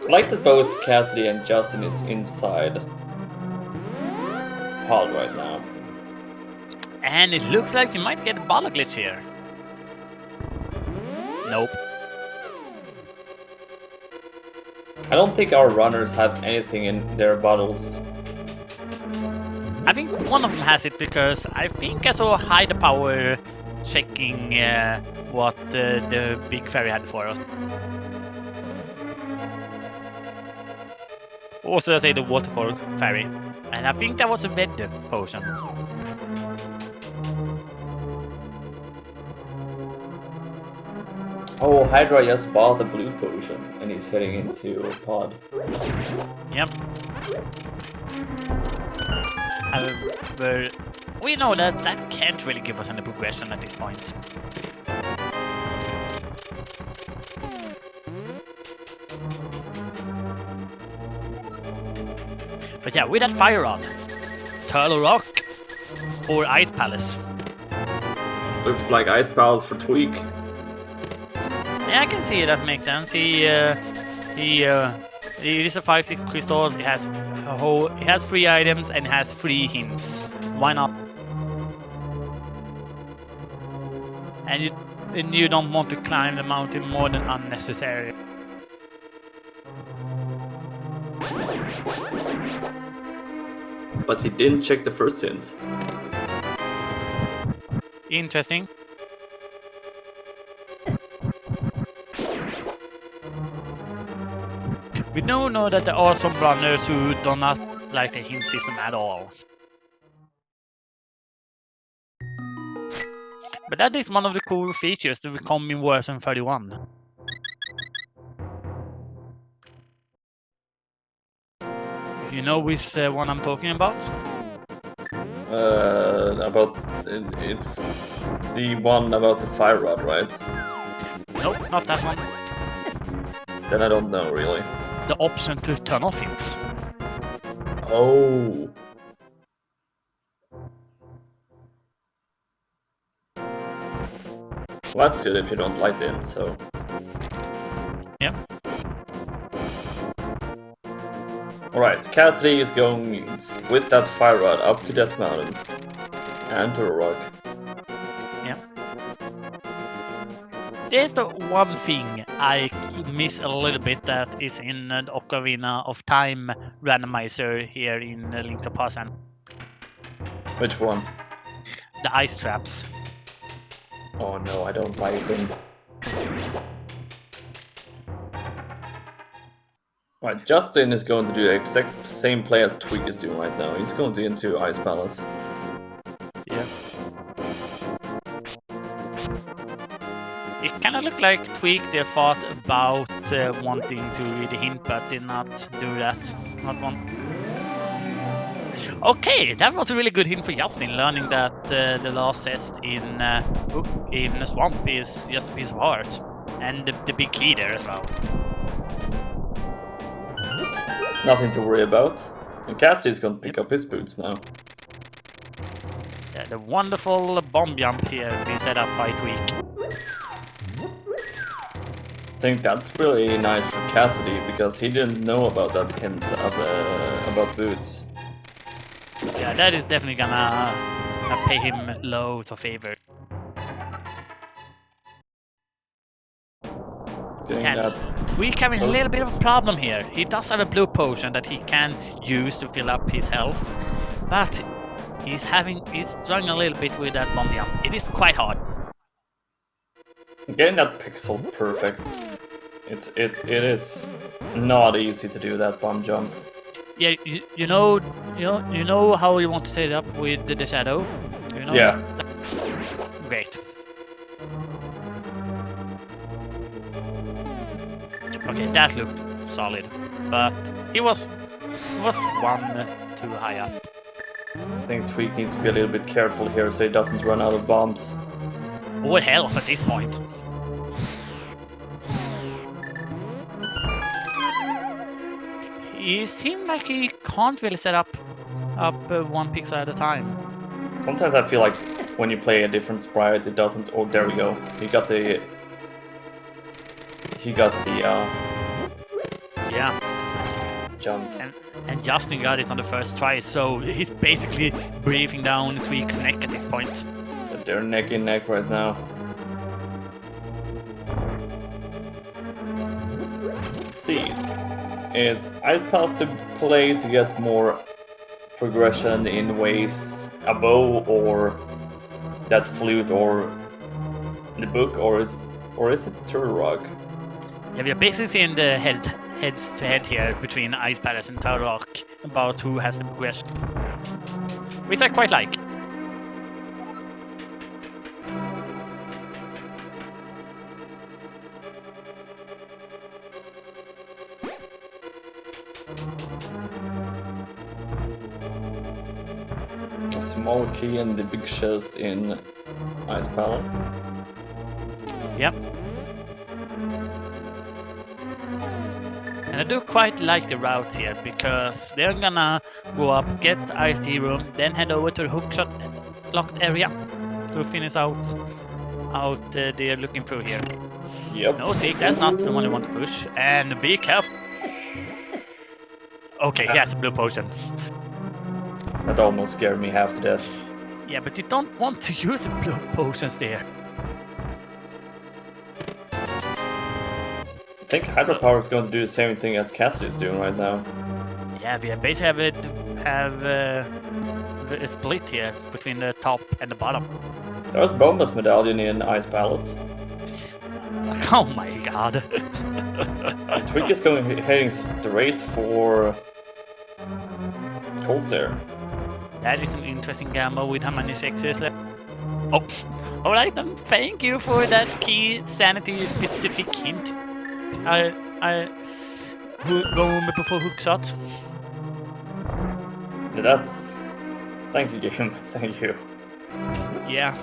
I like that both Cassidy and Justin is inside Pod right now. And it looks like you might get a bottle glitch here. Nope. I don't think our runners have anything in their bottles. I think one of them has it because I think I saw Hide the Power checking what the big fairy had for us. Or should I say the waterfall fairy? And I think that was a red potion. Oh, Hydra just bought the blue potion and he's heading into Pod. Yep. However, we know that that can't really give us any progression at this point. But yeah, with that fire rod, Turtle Rock or Ice Palace. Looks like Ice Palace for Tweak. Yeah, I can see that makes sense. He is a 5-6 crystal. It has it has 3 items and has 3 hints. Why not? And you don't want to climb the mountain more than unnecessary. But he didn't check the first hint. Interesting. We do know that there are some runners who do not like the hint system at all. But that is one of the cool features that will come in version 31. You know which one I'm talking about? It's the one about the fire rod, right? Nope, not that one. Then I don't know really. The option to turn off hints. Oh. Well, that's good if you don't like the hint, so. Yep. Alright, Cassidy is going with that fire rod up to that mountain. And to a rock. There's the one thing I miss a little bit that is in the Ocarina of Time randomizer here in Link to Past. Which one? The ice traps. Oh no, I don't like them. Right, Justin is going to do the exact same play as Tweak is doing right now. He's going to into Ice Palace. Yeah. It kind of looked like Tweak they thought about wanting to read the hint, but did not do that. Not one. Okay, that was a really good hint for Justin, learning that the last test in the swamp is just a piece of art, and the big key there as well. Nothing to worry about. And Cassidy's going to pick up his boots now. Yeah, the wonderful bomb jump here being set up by Tweak. I think that's really nice for Cassidy because he didn't know about that hint about boots. Yeah, that is definitely gonna pay him loads of favor. Tweak having a little bit of a problem here. He does have a blue potion that he can use to fill up his health, but he's struggling a little bit with that bomb jump. It is quite hard. Getting that pixel perfect. It is not easy to do that bomb jump. Yeah, you know how you want to set it up with the shadow. Do you know? Yeah. Great. Okay, that looked solid, but he was one too high up. I think Tweak needs to be a little bit careful here so he doesn't run out of bombs. Or health at this point. He seemed like he can't really set up one pixel at a time. Sometimes I feel like when you play a different sprite, it doesn't. Oh, there we go. He got the. Yeah. Jump. And Justin got it on the first try, so he's basically breathing down Tweak's neck at this point. But they're neck and neck right now. Let's see. Is Ice Palace to play to get more progression in ways above or that flute or the book, or is it Turtle Rock? Yeah, we are basically seeing the heads to head here between Ice Palace and Turtle Rock about who has the progression, which I quite like. A small key and the big chest in Ice Palace. Yep. And I do quite like the routes here because they're gonna go up, get the Ice Tea room, then head over to the hookshot locked area to finish out they're looking through here. Yep. No, Tweak, that's not the one you want to push. And be careful. Okay, he has a blue potion. That almost scared me half to death. Yeah, but you don't want to use the blue potions there. I think Hydropower is going to do the same thing as Cassidy is doing right now. Yeah, we basically have a split here between the top and the bottom. There's Boma's medallion in Ice Palace. Oh my god. Tweak is heading straight for Coldstare. That is an interesting gamble with how many sexes left. Oh, alright then, thank you for that key sanity specific hint. I go before hookshot. Yeah, that's... Thank you, game. Thank you. Yeah.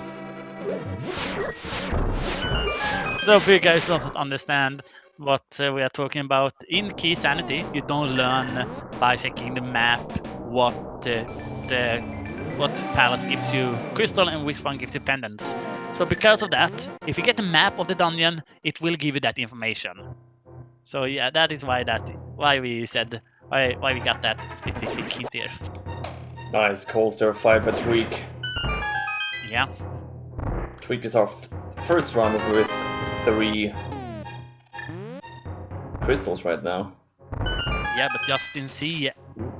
So for you guys who don't understand what we are talking about, in Key Sanity, you don't learn by checking the map what palace gives you crystal and which one gives you pendants. So because of that, if you get the map of the dungeon, it will give you that information. So yeah, that is why we got that specific hint here. Nice, Coldstare fight by Tweak. Yeah. Tweak is our first round with 3 crystals right now. Yeah, but Justin C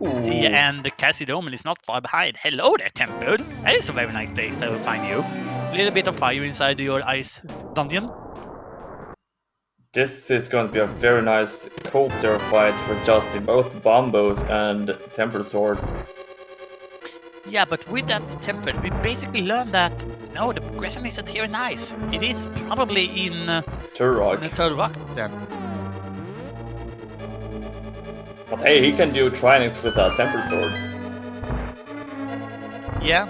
Ooh. and Cassie Doman is not far behind. Hello there, Temple. That is a very nice place I will find you. A little bit of fire inside your ice dungeon. This is going to be a very nice cold stare fight for Justin, both Bombos and Temper Sword. Yeah, but with that temper, we basically learned that no, the progression isn't here in ice. It is probably in Turok. the third rock then. But hey, he can do Trinix with a Temper Sword. Yeah,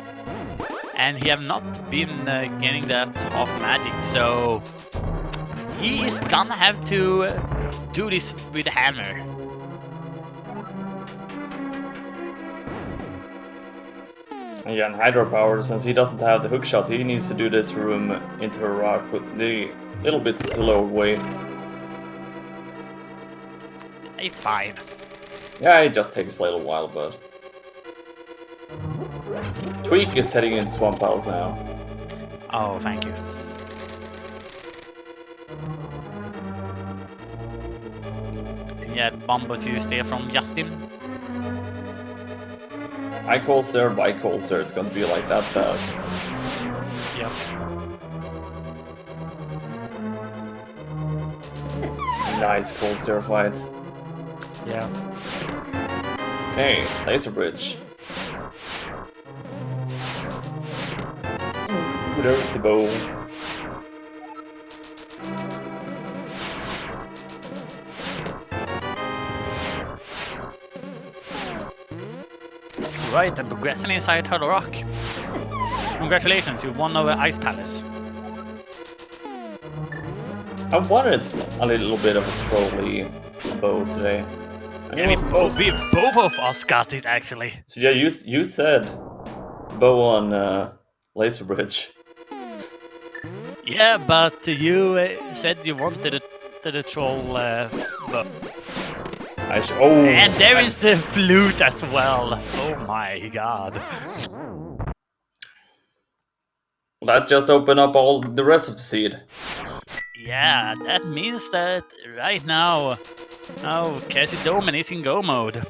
and he have not been getting that off magic, so he is gonna have to do this with a hammer. Yeah, and Hydropower, since he doesn't have the hookshot, he needs to do this room into a rock with the little bit slow way. It's fine. Yeah, it just takes a little while, but... Tweak is heading in Swamp House now. Oh, thank you. Yeah, Bumbo Tuesday from Justin. I cold stare, by cold stare, it's gonna be like that fast. Yep. Nice cold stare fight. Yeah. Okay, laser bridge. There's the bow. Right, and progressing inside Turtle Rock. Congratulations, you won over Ice Palace. I wanted a little bit of a trolly bow today. And it Yeah, was both. both of us got it actually. So yeah, you said bow on laser bridge. Yeah, but you said you wanted the troll bow. Oh, And there is the flute as well. Oh my god. That just opened up all the rest of the seed. Yeah, that means that right now Cassie Doman is in go mode.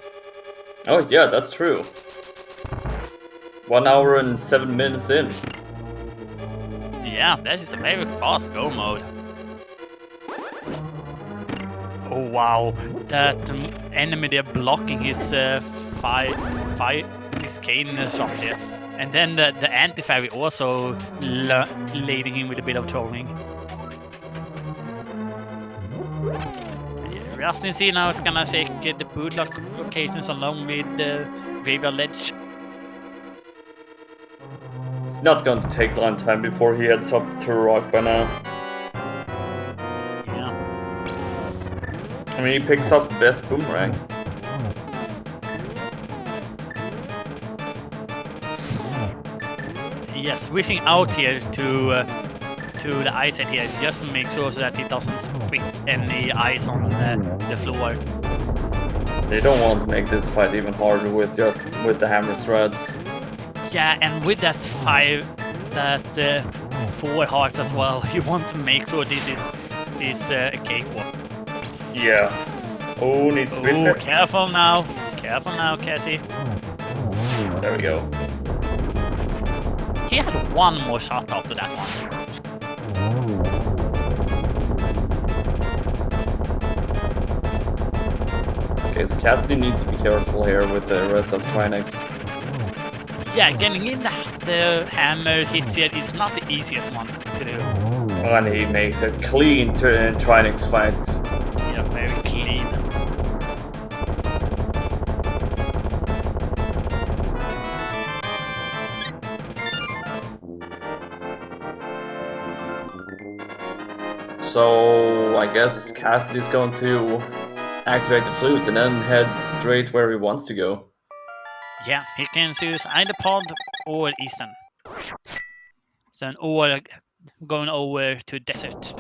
Oh yeah, that's true. 1 hour and 7 minutes in. Yeah, that is a very fast go mode. Oh wow, that enemy there blocking his his cane shot here. And then the anti-fairy also lading him with a bit of trolling. Rustin C now is gonna check the boot locations along with the graveyard ledge. It's not going to take a long time before he heads up to Rock by now. Yeah. I mean, he picks up the best boomerang. Yes, switching out here to the ice head here, just to make sure so that it doesn't spit any ice on the floor. They don't want to make this fight even harder with the hammer threads. Yeah, and with that 4 hearts as well, you want to make sure this is a cakewalk. Yeah. Oh, needs to be fair. Careful now, Cassie. There we go. He had one more shot after that one. Okay, so Cassidy needs to be careful here with the rest of Trinix. Yeah, getting in the hammer hits here is not the easiest one to do. And he makes a clean Trinix fight. Yeah, very clean. So I guess Cassidy's going to activate the flute and then head straight where he wants to go. Yeah, he can choose either pod or eastern. Then or going over to desert.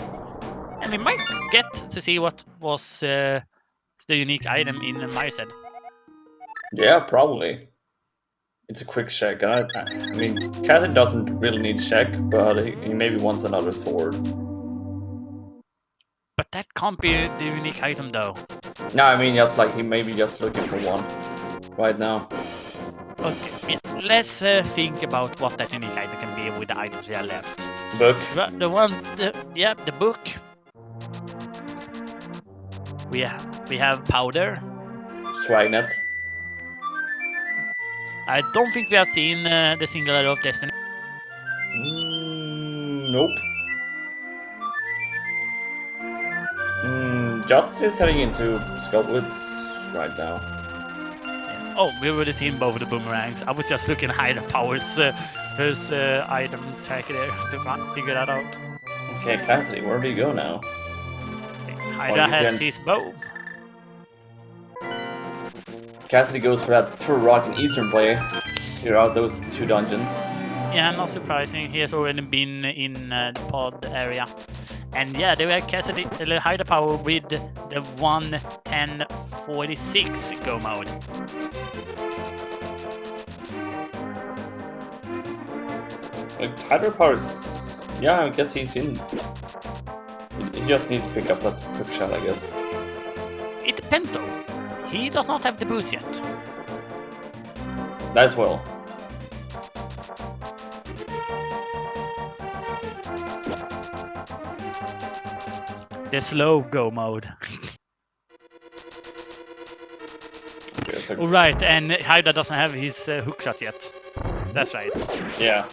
And we might get to see what was the unique item in Myset. Yeah, probably. It's a quick check. I mean, Cassidy doesn't really need check, but he maybe wants another sword. That can't be the unique item though. No, I mean just like he may be just looking for one right now. Okay, yeah, let's think about what that unique item can be with the items we have left. Book. The book. We have powder. Swagnet. I don't think we have seen the singular of destiny. Nope. Justin is heading into Skullwoods right now. Yeah. Oh, we already seen both of the boomerangs. I was just looking at Hyder Powers, his item tracker there to figure that out. Okay, Cassidy, where do you go now? Hyder has his bow. Cassidy goes for that Turok and Eastern play. Clear out those 2 dungeons. Yeah, not surprising. He has already been in the pod area. And yeah, they were Cassidy Hyder Power with the 1:10:46 go mode. Hyder Powers. Yeah, I guess he's in. He just needs to pick up that quick shot, I guess. It depends though. He does not have the boots yet. As well. The slow go mode. Alright, and Hyder doesn't have his hook shot yet. That's right. Yeah.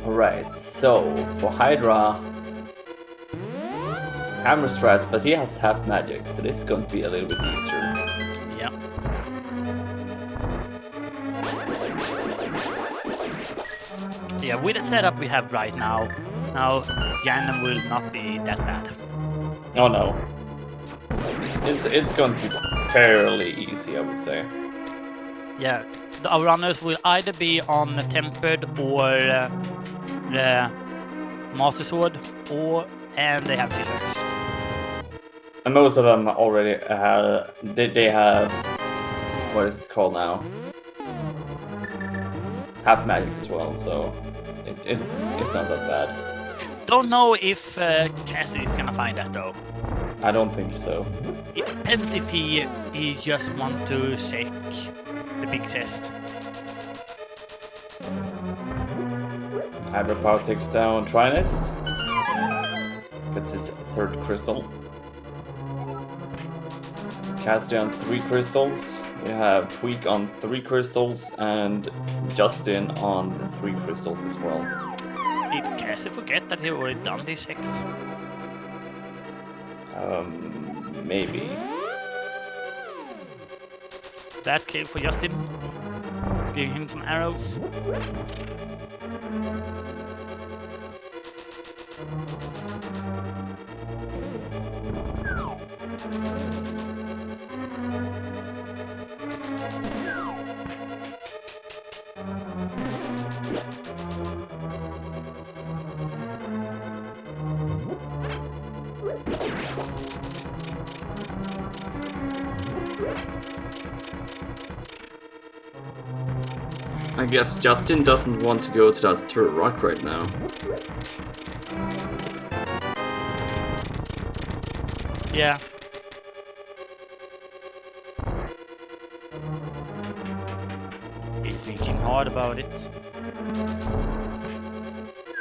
Alright, so for Hydra, hammer strats, but he has half magic, so this is going to be a little bit easier. Yeah. Yeah, with the setup we have right now Ganon will not be that bad. Oh no. It's going to be fairly easy, I would say. Yeah, our runners will either be on the Tempered or the Master Sword, and they have scissors. And most of them already have. They have. What is it called now? Half magic as well, so it's not that bad. Don't know if Cassie is gonna find that though. I don't think so. It depends if he just want to check the big chest. Hydra Power takes down Trinex. Gets his 3rd crystal. Cassidy on 3 crystals. We have Tweak on 3 crystals and Justin on the 3 crystals as well. Did Cassie forget that he already done these checks? Maybe. That came for Justin. Giving him some arrows. I guess Justin doesn't want to go to that turret rock right now. Yeah. He's thinking hard about it.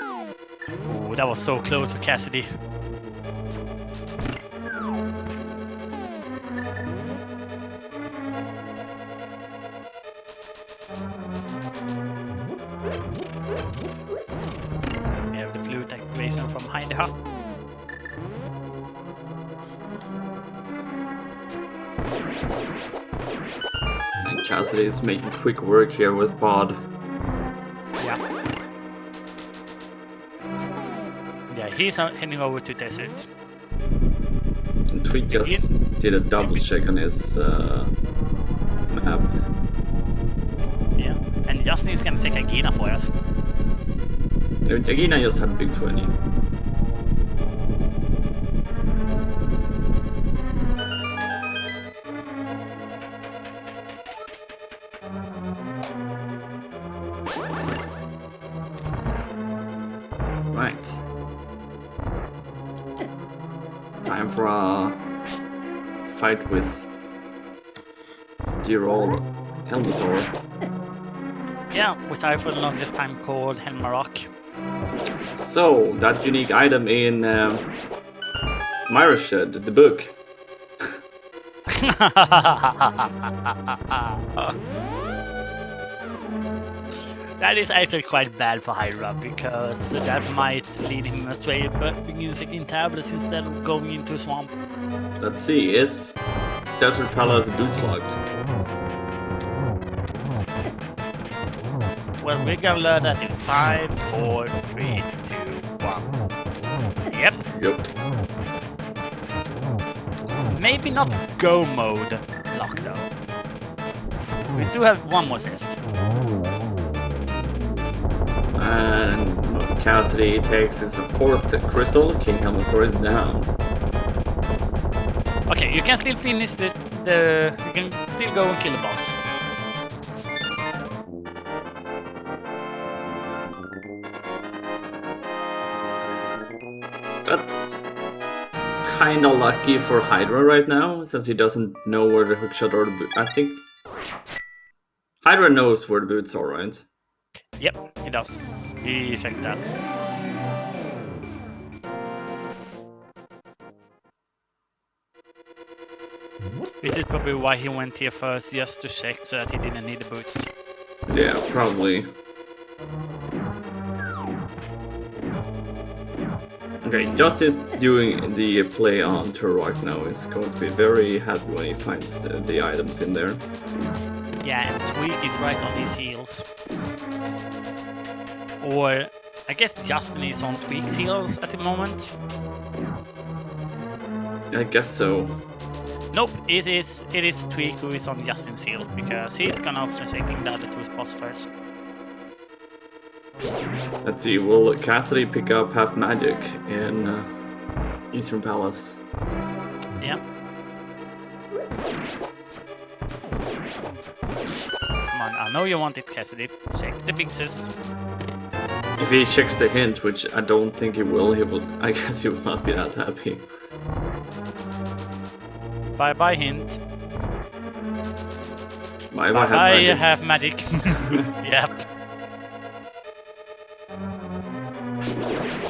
Oh, that was so close for Cassidy. We have the flute activation from Hydra. And Cassidy is making quick work here with Bod. Yeah. Yeah, he's heading over to desert. And Tweak just did a double check on his map. Yeah, and Justin is gonna take Agina for us. Agina just had big 20. Right. Time for a fight with dear old Helmasaur. Yeah, which I for the longest time called Helmarok. So, that unique item in Myra's Shed, the book. That is actually quite bad for Hydra, because that might lead him astray but in tablets instead of going into a swamp. Let's see, is Desert Palace boots locked? Well, we're gonna learn that in 5, 4, 3, 2, 1. Yep. Yep. Maybe not go mode lock though. We do have one more test. And Cassidy takes his 4th crystal. King Helmasaur is down. Okay, you can still finish you can still go and kill the boss. That's kinda lucky for Hydra right now, since he doesn't know where the hookshot or the boot. I think Hydra knows where the boots are, right? Yep, he does. He checked that. This is probably why he went here first, just to check so that he didn't need the boots. Yeah, probably. Okay, Justin's doing the play on Turok now. He's going to be very happy when he finds the items in there. Yeah, and Tweak is right on his heels. Or, I guess Justin is on Tweak's heels at the moment. I guess so. Nope, it is Tweak who is on Justin's heels, because he's gonna often checking the other two spots first. Let's see, will Cassidy pick up half magic in Eastern Palace? Yeah. Come on, I know you want it, Cassidy. Check the big cyst. If he checks the hint, which I don't think he will, I guess he will not be that happy. Bye bye hint. Bye Bye half bye magic. have magic. Yep.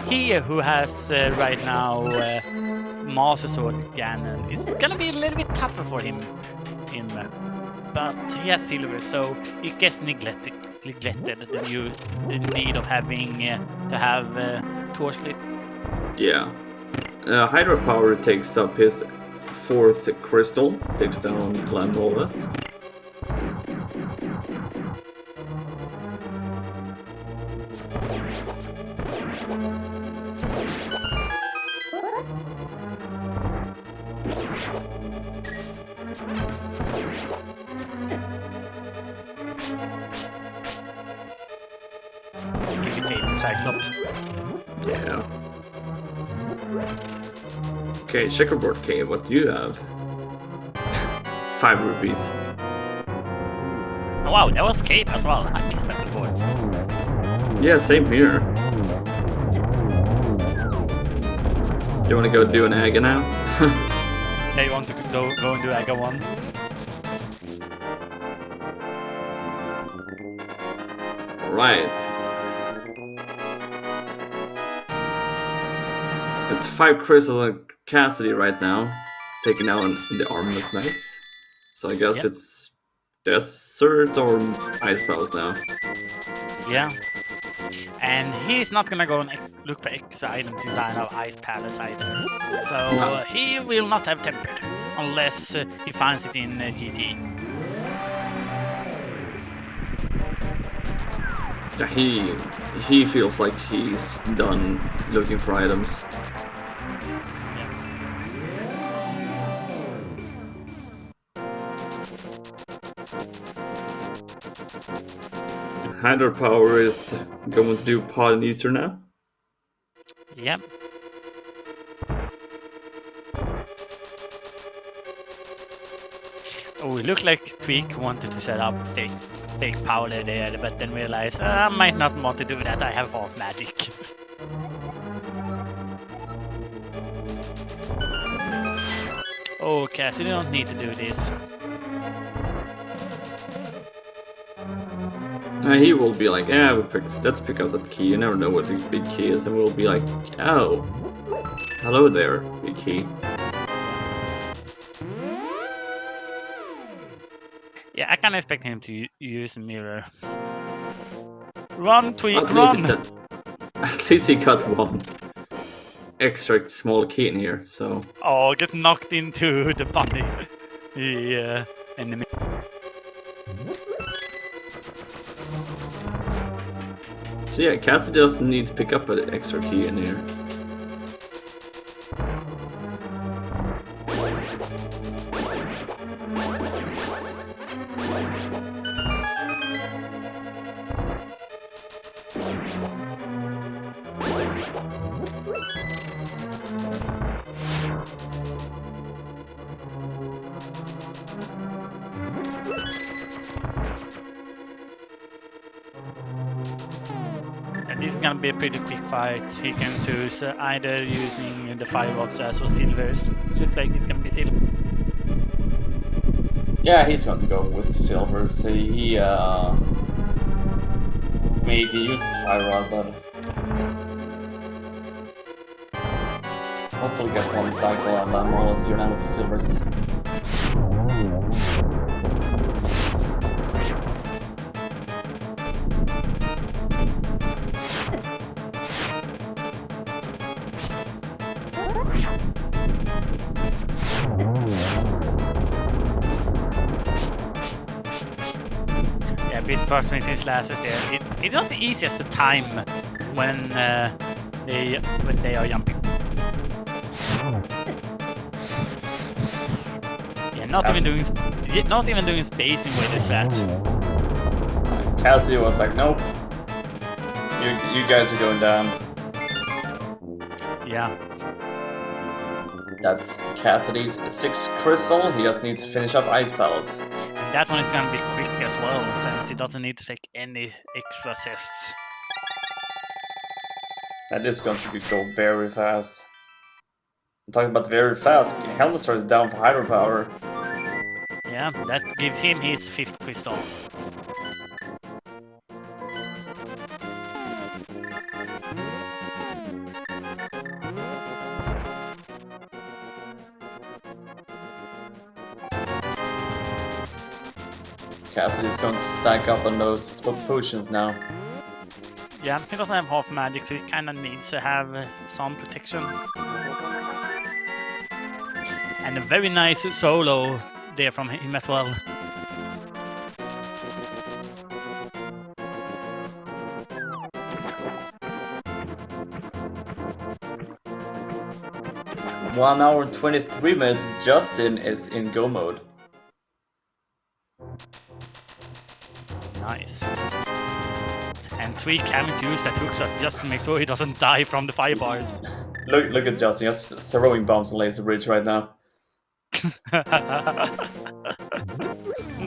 He who has right now Master Sword Ganon, it's gonna be a little bit tougher for him. But he has silver, so it gets neglected the need of having to have Torch Split. Yeah. Hydra Power takes up his 4th crystal, takes down Glamolus. Irritating Cyclops. Yeah. Okay, checkerboard K, what do you have? 5 rupees. Oh wow, that was Cape as well. I missed that before. Yeah, same here. You wanna go do an Aga now? Yeah, you want to go and do Aga 1? Right. It's 5 crystals on Cassidy right now, taking out the Armless Knights. So I guess it's Desert or Ice Palace now. Yeah. And he's not gonna go and look for extra items inside of Ice Palace either. So he will not have Tempered, unless he finds it in GT. Yeah, he feels like he's done looking for items. Hydra Power is going to do Pod and Easter now. Yep. Oh, it looked like Tweak wanted to set up fake power there, but then realized I might not want to do that. I have half magic. Oh, Cassie, you don't need to do this. He will be like, yeah, let's pick up that key. You never know what the big key is, and we'll be like, oh, hello there, big key. Yeah, I can't expect him to use a mirror. Run, Tweak, At run! least he got one extra small key in here, so... Oh, get knocked into the bunny. The enemy. So yeah, Cassie doesn't need to pick up an extra key in here. This is gonna be a pretty quick fight. He can choose either using the firewall stars or silvers. Looks like it's gonna be silver. Yeah, he's going to go with silver. So he maybe uses fire rod, but hopefully get one cycle and then more or less you're down with the silvers. A bit frustrating slashes there. It's not the easiest to time when they are jumping. Yeah, not even doing spacing with this flat. Cassie was like, nope. You guys are going down. Yeah. That's Cassidy's 6th crystal. He just needs to finish up ice palace. And that one is gonna be quick as well, since he doesn't need to take any extra tests. That is going to go very fast. I'm talking about very fast. Helmstar is down for hydropower. Yeah, that gives him his 5th crystal. Cassidy is going to stack up on those potions now. Yeah, he doesn't have half magic, so he kinda needs to have some protection. And a very nice solo there from him as well. One hour and 23 minutes. Justin is in go mode. Nice. And Tweak haven't used that hookshot just to make sure he doesn't die from the fire bars. Look at Justin, just throwing bombs on Laser Bridge right now.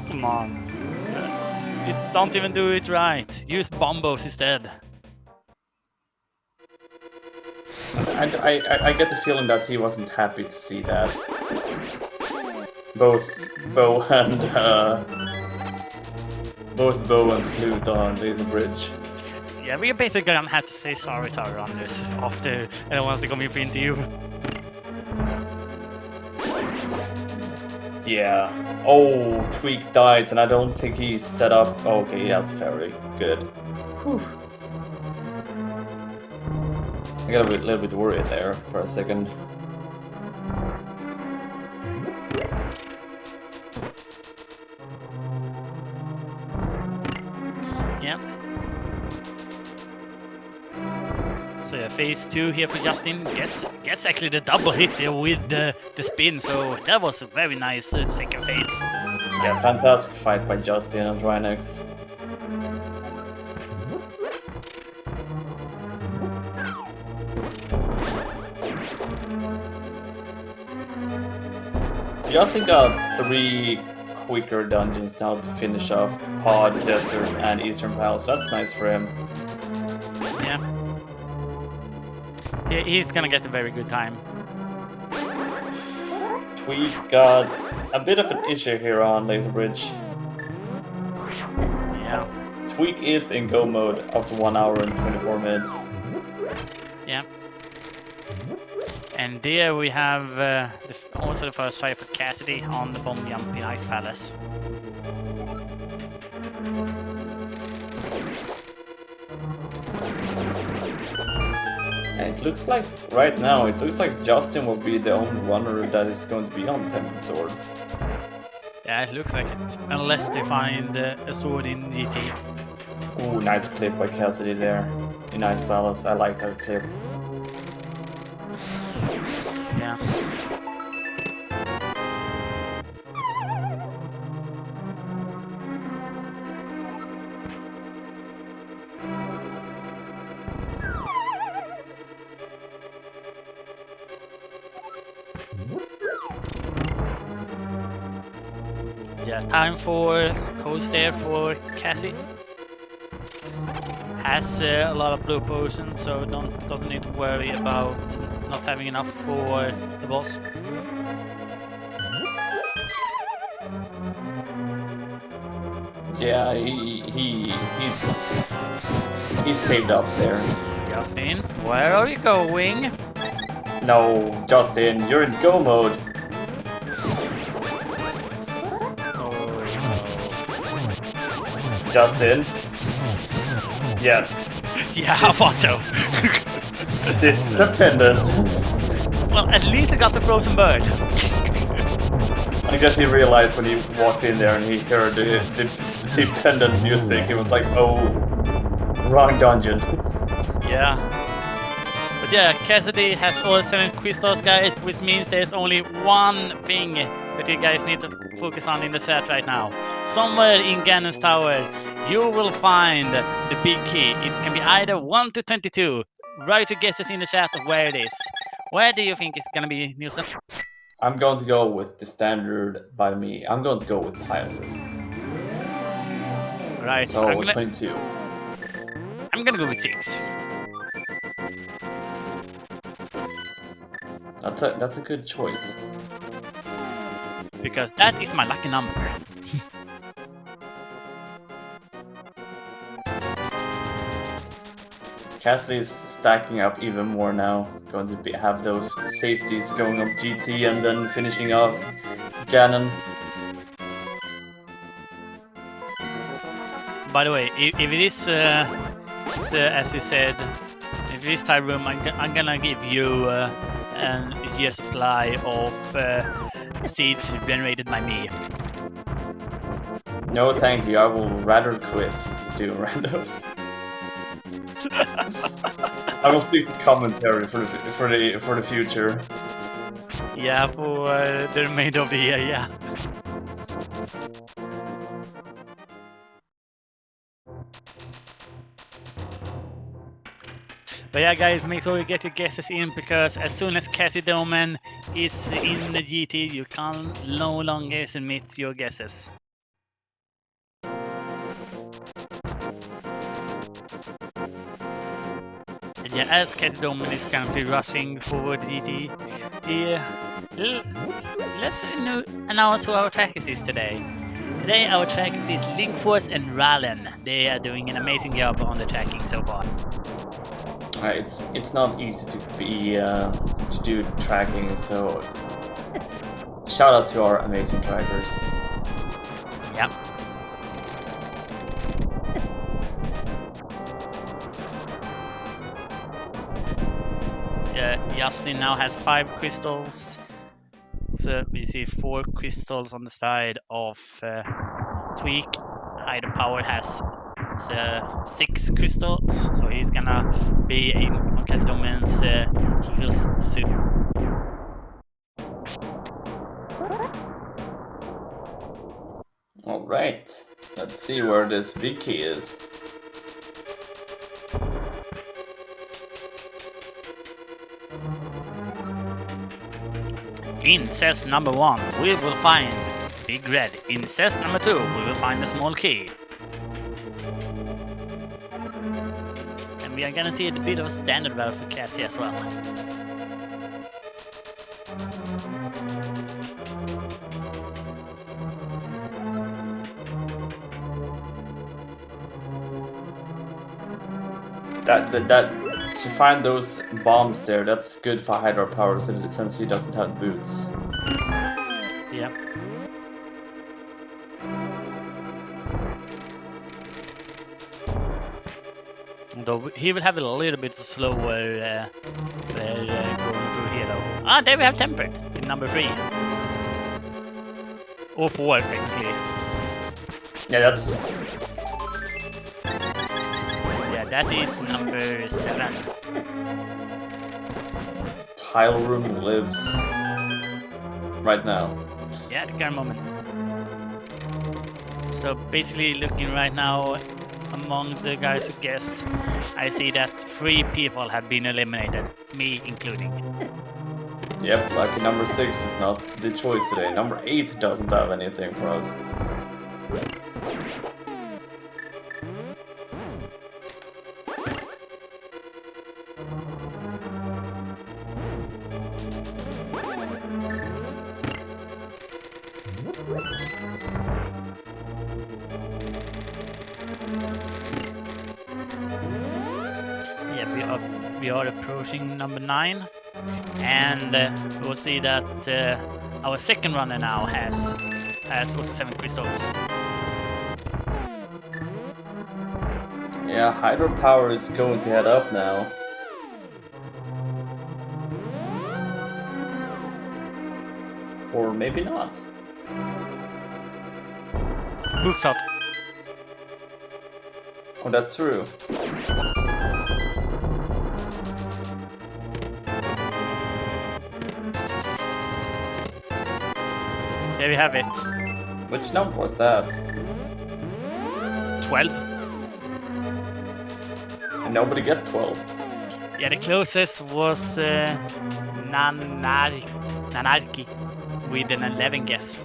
Come on. You don't even do it right. Use bombos instead. I get the feeling that he wasn't happy to see that. Both Bo and Flute on Laser Bridge. Yeah, we're basically gonna have to say sorry to our runners after once they come up into you. Yeah. Oh, Tweak dies, and I don't think he's set up. Oh, okay, that's very good. Whew. I got a little bit worried there for a second. Yeah. So yeah, phase 2 here for Justin gets actually the double hit there with the spin. So that was a very nice second phase. Yeah, fantastic fight by Justin and Drynex. Justin got 3 quicker dungeons now to finish off Pod, Desert, and Eastern Palace. That's nice for him. Yeah. He's gonna get a very good time. We got a bit of an issue here on Laser Bridge. Yeah. Tweak is in go mode after 1 hour and 24 minutes. Yeah. And there we have also the first try for Cassidy on the bomb jump in Ice Palace. And it looks like, right now, it looks like Justin will be the only runner that is going to be on Temple Sword. Yeah, it looks like it. Unless they find a sword in GT. Ooh, nice clip by Cassidy there in Ice Palace. I like that clip. Yeah. Yeah, time for coast there for Cassie. Has a lot of blue potions, so doesn't need to worry about not having enough for the boss. Yeah, he's saved up there. Justin, where are you going? No, Justin, you're in go mode. Oh Justin. Yes. no. Yeah, I thought so. This is the pendant. Well, at least I got the frozen bird. I guess he realized when he walked in there and he heard the pendant music, he was like, oh, wrong dungeon. Yeah. But yeah, Cassidy has all 7 crystals, guys, which means there's only one thing that you guys need to focus on in the chat right now. Somewhere in Ganon's tower, you will find the big key. It can be either 1 to 22. Write your guesses in the chat of where it is. Where do you think it's gonna be, Nielsen? I'm going to go with the standard by me. I'm going to go with Pilot. Right, So, I'm gonna 22. go with 6. That's a good choice. Because that is my lucky number. Cassidy's stacking up even more now. Going to have those safeties going up GT and then finishing off Ganon. By the way, if it is, as you said, if it is Time Room, I'm gonna give you a year supply of seeds generated by me. No, thank you. I will rather quit doing randos. I will speak to commentary for the future. Yeah, for the remainder of the year, yeah. But yeah, guys, make sure you get your guesses in, because as soon as Cassie Doman is in the GT, you can no longer submit your guesses. And yeah, as Cassie Doman is currently rushing for the GT, let's announce who our trackers is today. Today our trackers is Linkforce and Rallen. They are doing an amazing job on the tracking so far. It's not easy to do tracking, so shout out to our amazing trackers. Yep. Justin now has 5 crystals. So we see 4 crystals on the side of Tweak. Hydro Power has 6 crystals, so he's gonna be in on Cassie Doman's heals soon. Alright, let's see where this big key is. In cell number 1, we will find Big Red. In cell number 2, we will find a small key. And we are gonna see a bit of a standard value for Cassie as well. That to find those bombs there, that's good for hydropower since he doesn't have boots. Yeah. Though he will have a little bit slower going through here though. Ah, there we have tempered in number 3. Or 4 technically. Yeah, that's... Yeah, that is number 7. Tile room lives right now. Yeah, at the current moment. So basically looking right now among the guys who guessed, I see that 3 people have been eliminated, me including. Yep, lucky number 6 is not the choice today. Number 8 doesn't have anything for us. Yeah, we are approaching number 9, and we'll see that our second runner now has also 7 crystals. Yeah, hydropower is going to head up now. Or maybe not. Hook shot. Oh, that's true. There we have it. Which number was that? 12. And nobody guessed 12. Yeah, the closest was Nanarki with an 11 guess.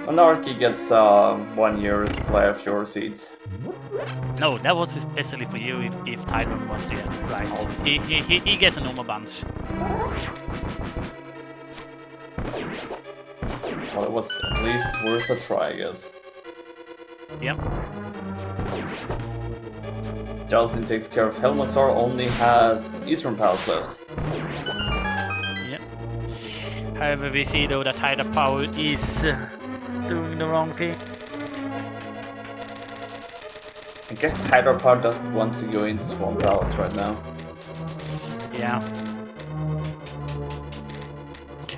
Anarchy gets 1 year's supply of your seeds. No, that was especially for you if Tyrone was there, right? Oh. He gets a normal bunch. Well, it was at least worth a try, I guess. Yep. Justin takes care of Helmazar, only has Eastern Palace left. Yep. However, we see though that hydropower is doing the wrong thing. I guess hydropower doesn't want to go into Swamp Palace right now. Yeah.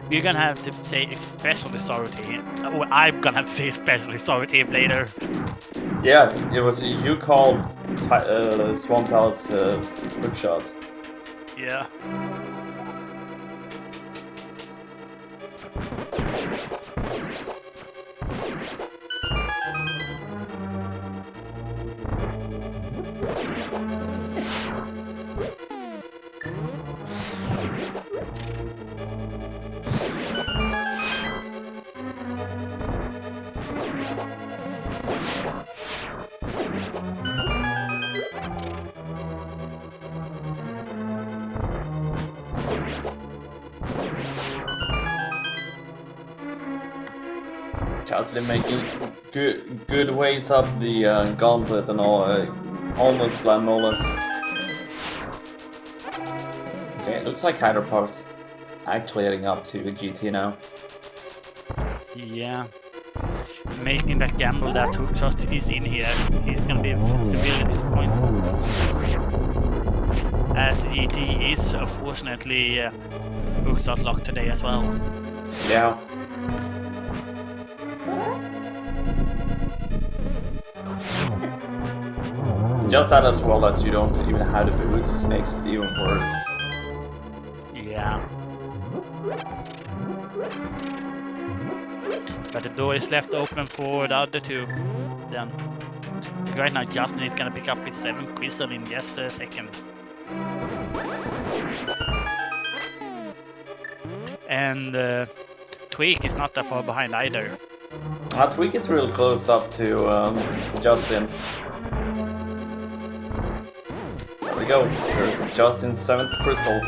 We're gonna have to say especially sorry to him. Or I'm gonna have to say especially sorry to him later. Yeah, it was you called Swamp Palace hook shot. Yeah. Justin making good ways up the gauntlet and all, almost glamorous. Okay, it looks like hydropower's actually heading up to a GT now. Yeah. Making that gamble that hookshot is in here is gonna be severely disappointing. As GT is unfortunately hookshot locked today as well. Yeah. Just that as well that you don't even have the boots makes it even worse. Yeah. But the door is left open for the other 2 then. Right now Justin is gonna pick up his 7th crystal in just a second. And Tweak is not that far behind either. Tweak is real close up to Justin. There we go. There's Justin's 7th crystal.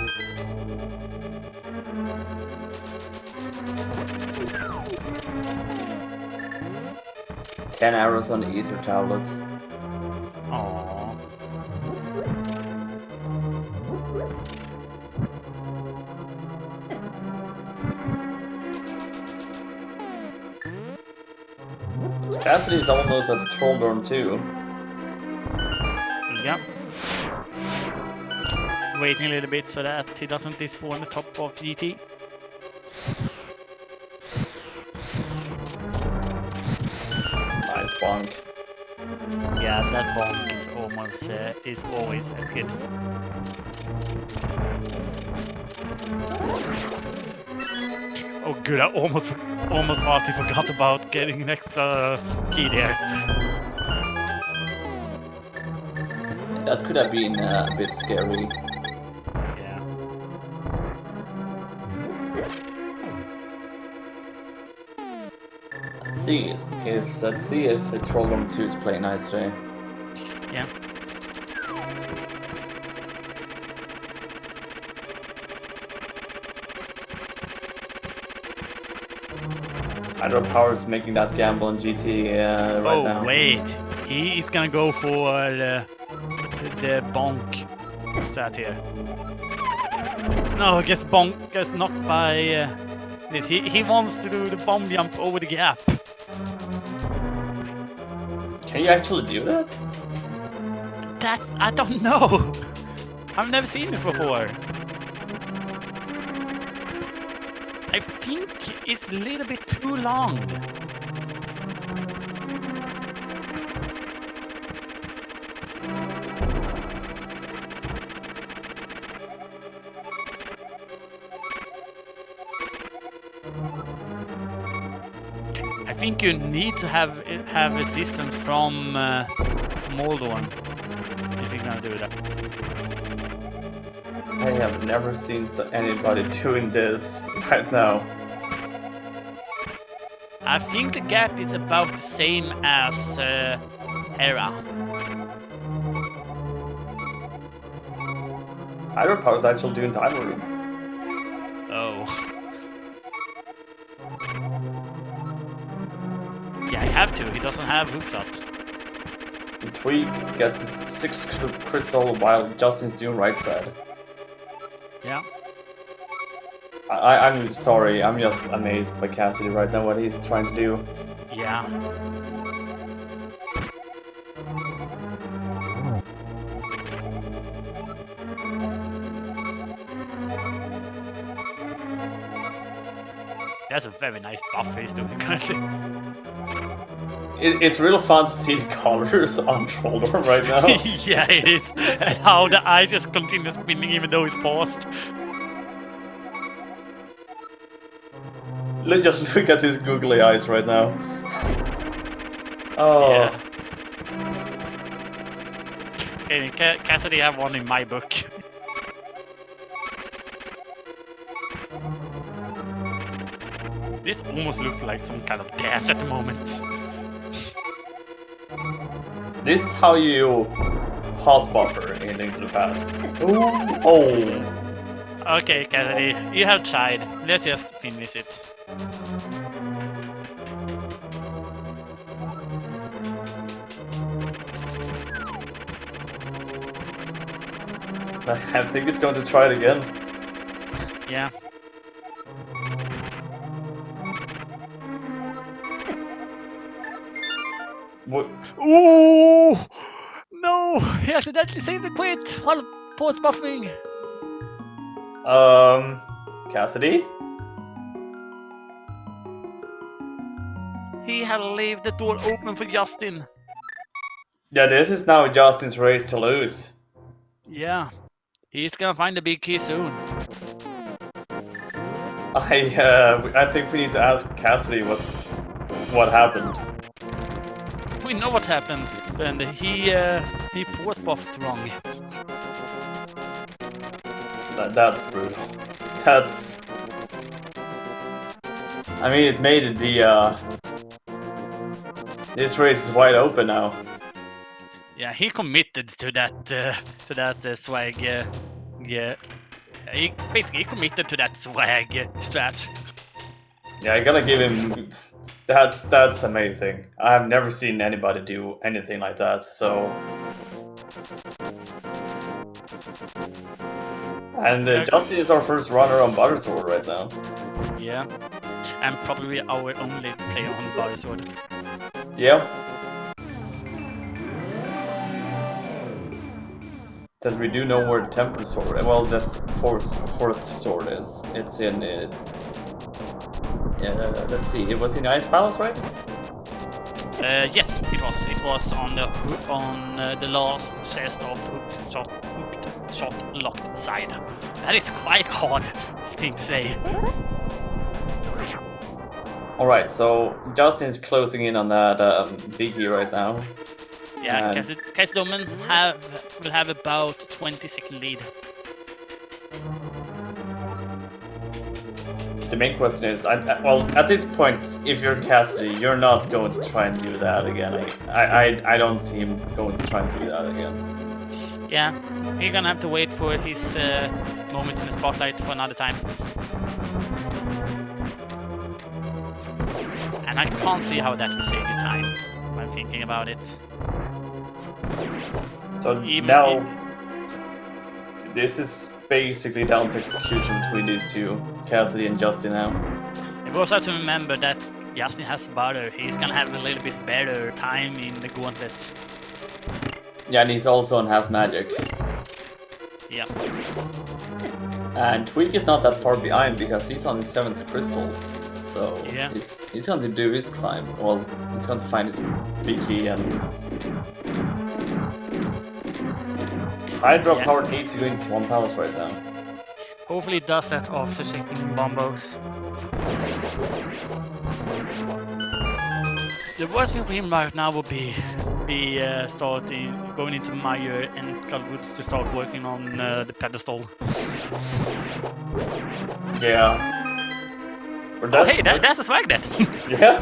10 arrows on the ether tablet. Aww. Cassidy is almost at the troll dorm too. Yep. Waiting a little bit so that he doesn't despawn the top of GT. Nice bonk. Yeah, that bonk is almost is always as good. Oh good, I almost partly forgot about getting an extra key there. That could have been a bit scary. Yeah. Let's see if the Troll Dorm 2 is playing nice today. Yeah. Hydro Power is making that gamble on GT right now. Oh wait, he is gonna go for the bonk strat here. No, I guess bonk gets knocked by. He wants to do the bomb jump over the gap. Can you actually do that? I don't know. I've never seen it before. I think it's a little bit too long. I think you need to have assistance from Moldorn if you're gonna do that. I have never seen anybody doing this right now. I think the gap is about the same as Hera. Hydro Power is actually doing time room. Oh. Yeah, I have to. He doesn't have hook shot. Tweak gets his 6 crystal while Justin's doing right side. Yeah. I'm sorry, I'm just amazed by Cassidy right now, what he's trying to do. Yeah. That's a very nice buff he's doing currently. It's real fun to see the colors on Troll Dorm right now. Yeah, it is. And how the eye just continues spinning even though it's paused. Just look at his googly eyes right now. Oh. Yeah. Okay, Cassidy have one in my book. This almost looks like some kind of dance at the moment. This is how you pause buffer in Link to the Past. Ooh. Oh. Okay, Cassidy, you have tried. Let's just finish it. I think he's going to try it again. Yeah. What? Ooh! No! He accidentally saved the quit while pause buffering. Cassidy? He had left the door open for Justin. Yeah, this is now Justin's race to lose. Yeah. He's gonna find the big key soon. I think we need to ask Cassidy what happened. We know what happened, and he pause buffed wrong. That's brutal. That's... I mean, it made it this race is wide open now. Yeah, he committed to that swag. Yeah, he basically committed to that swag strat. Yeah, I gotta give him That's amazing. I've never seen anybody do anything like that. So, and Justin is our first runner on Buttersword right now. Yeah, and probably our only player on Buttersword. Yeah. Because we do know where the Temper Sword, well, the fourth sword is. It's in let's see, it was in Ice Palace, right? Yes, it was. It was on the last chest of hooked shot locked side. That is quite hard thing to say. All right, so Justin's closing in on that biggie right now. Yeah, Kaiserdomen will have about 20-second lead. The main question is, well, at this point, if you're Cassidy, you're not going to try and do that again. I don't see him going to try and do that again. Yeah, he's gonna have to wait for his moments in the spotlight for another time. And I can't see how that will save you time when thinking about it. So now, this is basically down to execution between these two, Cassidy and Justin now. We also have to remember that Justin has butter. He's gonna have a little bit better time in the gauntlet. Yeah, and he's also on half magic. Yeah. And Tweak is not that far behind because he's on his 7th crystal. So yeah, he's going to do his climb. Well, he's going to find his big key and Hydro Power needs to go in Swamp Palace right now. Hopefully it does that after checking bombos. The worst thing for him right now would be going into Meyer and Skullwoods to start working on the pedestal. Yeah. Oh hey, that's a swag net! Yeah.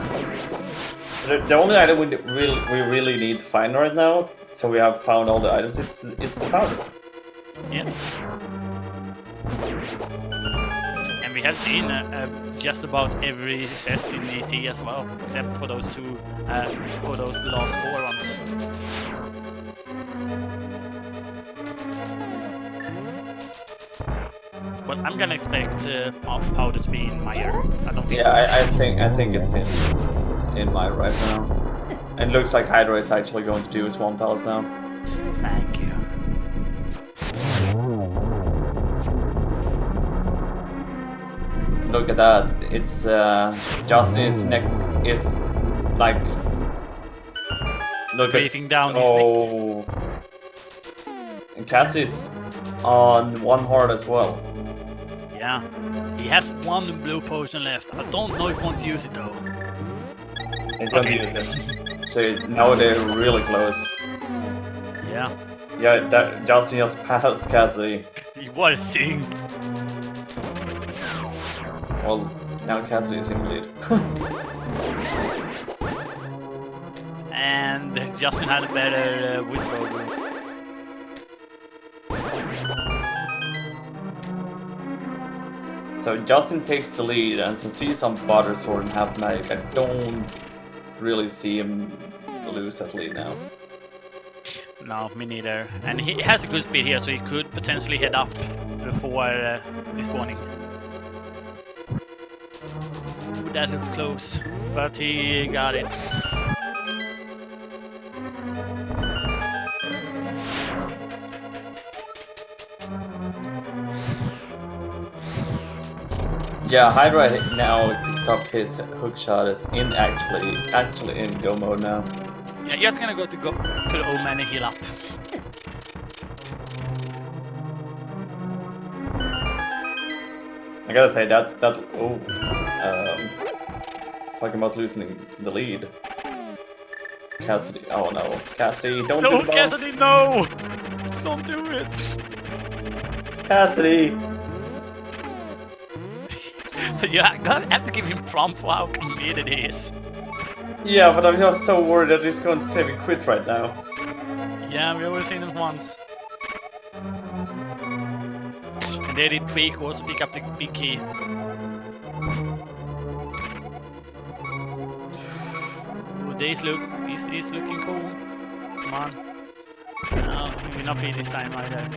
The only item we really need to find right now, so we have found all the items, it's the powder. Yeah. And we have seen just about every chest in ET as well, except for those two, for those last 4 ones. But I'm gonna expect powder to be in Meyer. I don't think. Yeah, I think it's in Meyer right now. And it looks like Hydra is actually going to do his Swamp Palace now. Thank you. Look at that. It's Justin's neck is like breathing down his neck. And Cassie's on 1 heart as well. Yeah, he has 1 blue potion left. I don't know if he wants to use it though. He's going to use it. So now they're really close. Yeah. Yeah, that Justin just passed Cassidy. What a sing! Well, now Cassidy is in the lead. And Justin had a better whistle. So Justin takes the lead, and since he's on Butter Sword and half magic, I don't really see him lose that lead now. No, me neither. And he has a good speed here, so he could potentially head up before respawning. Ooh, that looks close, but he got it. Yeah, Hydra now picks up his hook shot is actually in go mode now. Yeah, you're just gonna go to the old man and heal up. I gotta say that talking about losing the lead. Cassidy, oh no, Cassidy, don't do the bombs. Cassidy, no! Don't do it! Cassidy! Yeah, gonna have to give him prompt for how committed he is. Yeah, but I'm just so worried that he's going to save and quit right now. Yeah, we already seen it once. And they did Tweak also pick up the big key. This is looking cool. Come on. No, he will not be this time either.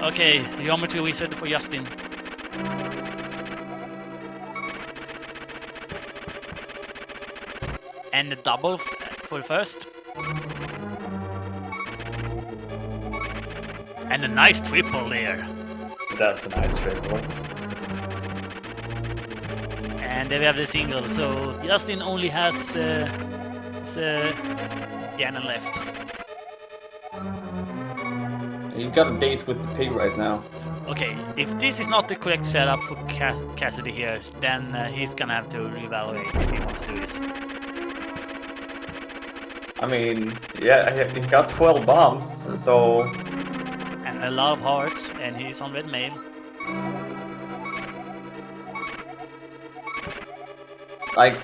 Okay, geometry wizard for Justin. And a double for the first. And a nice triple there. That's a nice triple. And then we have the single. So Justin only has Gannon left. You got a date with the pig right now. Okay, if this is not the correct setup for Cassidy here, then he's gonna have to reevaluate if he wants to do this. I mean, yeah, he got 12 bombs, so... And a lot of hearts, and he's on red mail. Like,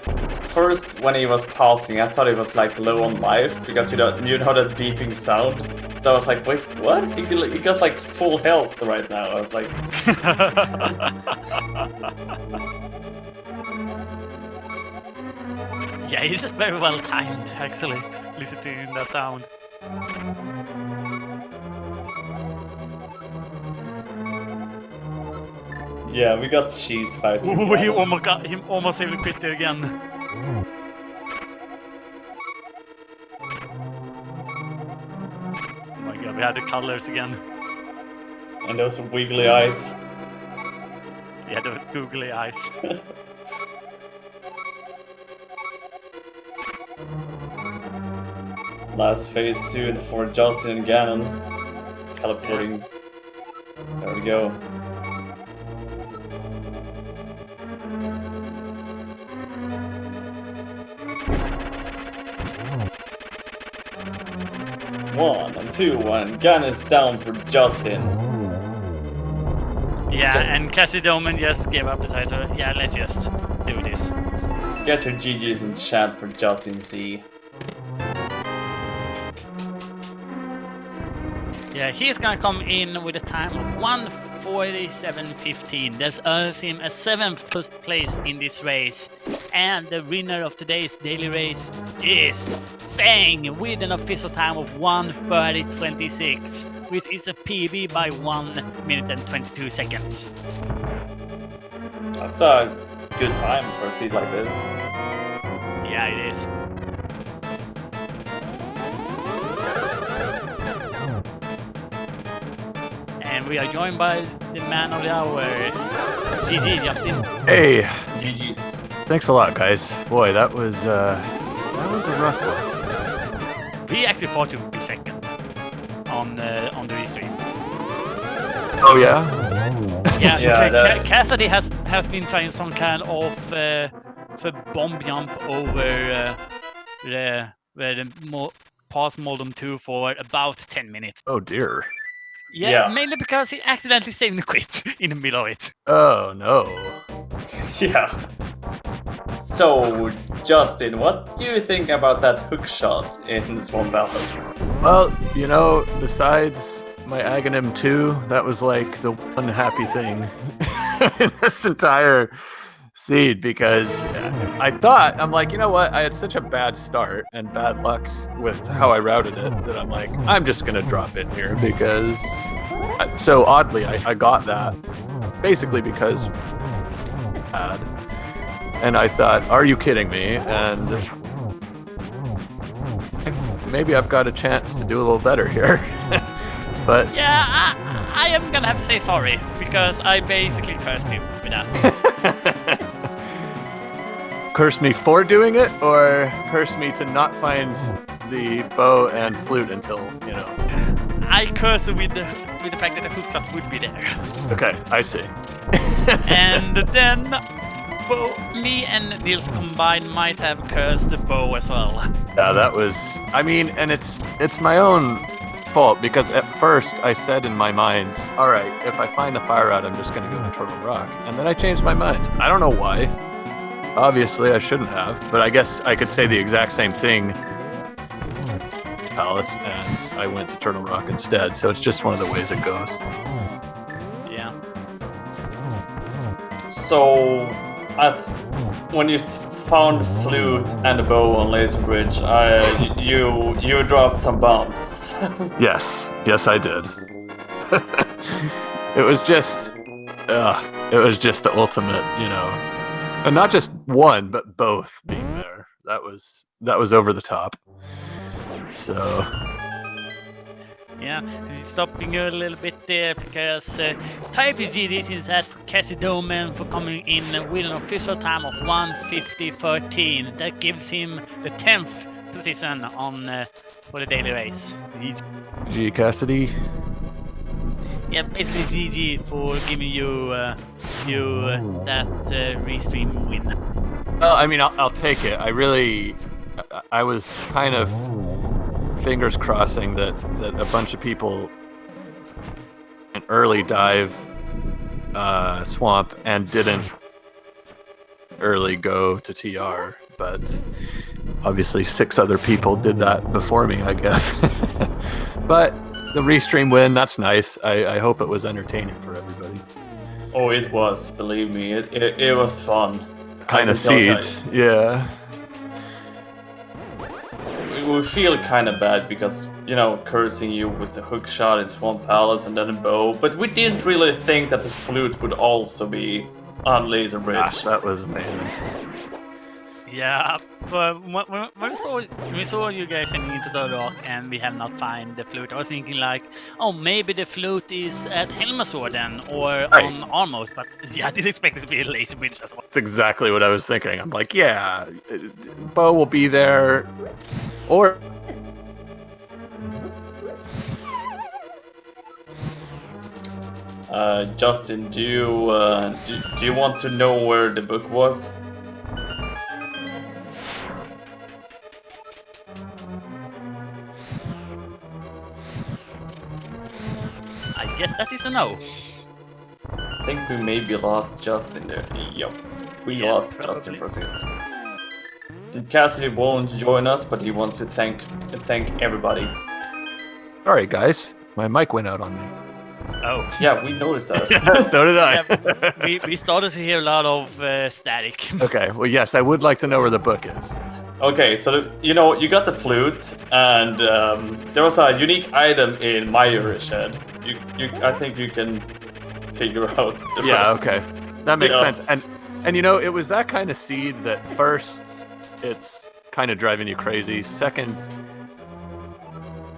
first when he was pausing, I thought he was like low on life, because you know that beeping sound. So I was like, wait, what? He got like full health right now. I was like... Yeah, he's just very well timed, actually, listening to that sound. Yeah, we got cheese fights. Ooh, he almost even quit there again. Oh my god, we had the colors again. And those wiggly eyes. Yeah, those googly eyes. Last phase soon for Justin and Gannon. Teleporting. Yeah. There we go. One and two, and Gannon is down for Justin. Yeah, and Cassidy Omen just gave up the title. Yeah, let's just do this. Get your GG's in chat for Justin C. Yeah, he's gonna come in with a time of 1:47.15. That earns him a 7th place in this race. And the winner of today's daily race is Fang with an official time of 1:30.26, which is a PB by 1 minute and 22 seconds. That's a good time for a seed like this. Yeah, it is. And we are joined by the man of the hour, GG, Justin. Hey, GG's. thanks a lot, guys. Boy, that was a rough one. We actually thought you would be second on the restream. Oh yeah. Yeah, Cassidy has been trying some kind of bomb jump over the past Moldum 2 for about 10 minutes. Oh dear. Yeah, mainly because he accidentally saved the quit in the middle of it. Oh no. Yeah. So, Justin, what do you think about that hook shot in Swamp Battles? Well, you know, besides my Aghanim 2, that was like the one happy thing in this entire seed, because I'm like, you know what? I had such a bad start and bad luck with how I routed it that I'm like, I'm just gonna drop in here because. So oddly, I got that basically because bad, and I thought, are you kidding me? And maybe I've got a chance to do a little better here. But yeah, I am gonna have to say sorry because I basically cursed you with that. Curse me for doing it, or curse me to not find the bow and flute until, you know. I cursed with the fact that the hook shot would be there. Okay, I see. And then me and Nils combined might have cursed the bow as well. Yeah, that was. I mean, and it's my own fault because at first I said in my mind, all right, if I find the fire out, I'm just gonna go to Turtle Rock, and then I changed my mind. I don't know why. Obviously, I shouldn't have, but I guess I could say the exact same thing. Palace, and I went to Turtle Rock instead, so it's just one of the ways it goes. Yeah. So, when you found flute and a bow on Laser Bridge, you dropped some bombs. Yes, I did. It was just the ultimate, and not just one, but both being there. That was over the top. So. Yeah, stopping you a little bit there because Type GG is at Cassidoman for coming in with an official time of 1:50.13. That gives him the 10th position on for the daily race. G Cassidy. Yeah, basically GG for giving you that restream win. Well, I mean, I'll take it. I was kind of fingers crossing that a bunch of people an early dive swamp and didn't early go to TR, but obviously 6 other people did that before me, I guess. But the restream win, that's nice. I hope it was entertaining for everybody. Oh, it was, believe me, it was fun. Kind of seeds, yeah. We feel kind of bad because, cursing you with the hook shot in Swamp Palace and then a bow, but we didn't really think that the flute would also be on Laser Bridge. That was amazing. Yeah, but when we saw you guys into the rock and we have not found the flute, I was thinking like, oh, maybe the flute is at Helmasor then, or on Armos, but yeah, I didn't expect it to be a Laser Bridge as well. That's exactly what I was thinking. I'm like, yeah, Bo will be there, or... Justin, do you want to know where the book was? I guess that is a no. I think we maybe lost Justin there. Yep, we lost probably. Justin for a second. And Cassidy won't join us, but he wants to thank everybody. Alright, guys, my mic went out on me. Oh. Yeah, we noticed that. So did I. Yeah, we started to hear a lot of static. Okay, well, yes, I would like to know where the book is. Okay, so you got the flute, and there was a unique item in my Irish head. I think you can figure out the first. Okay, that makes sense. And it was that kind of seed that first it's kind of driving you crazy, second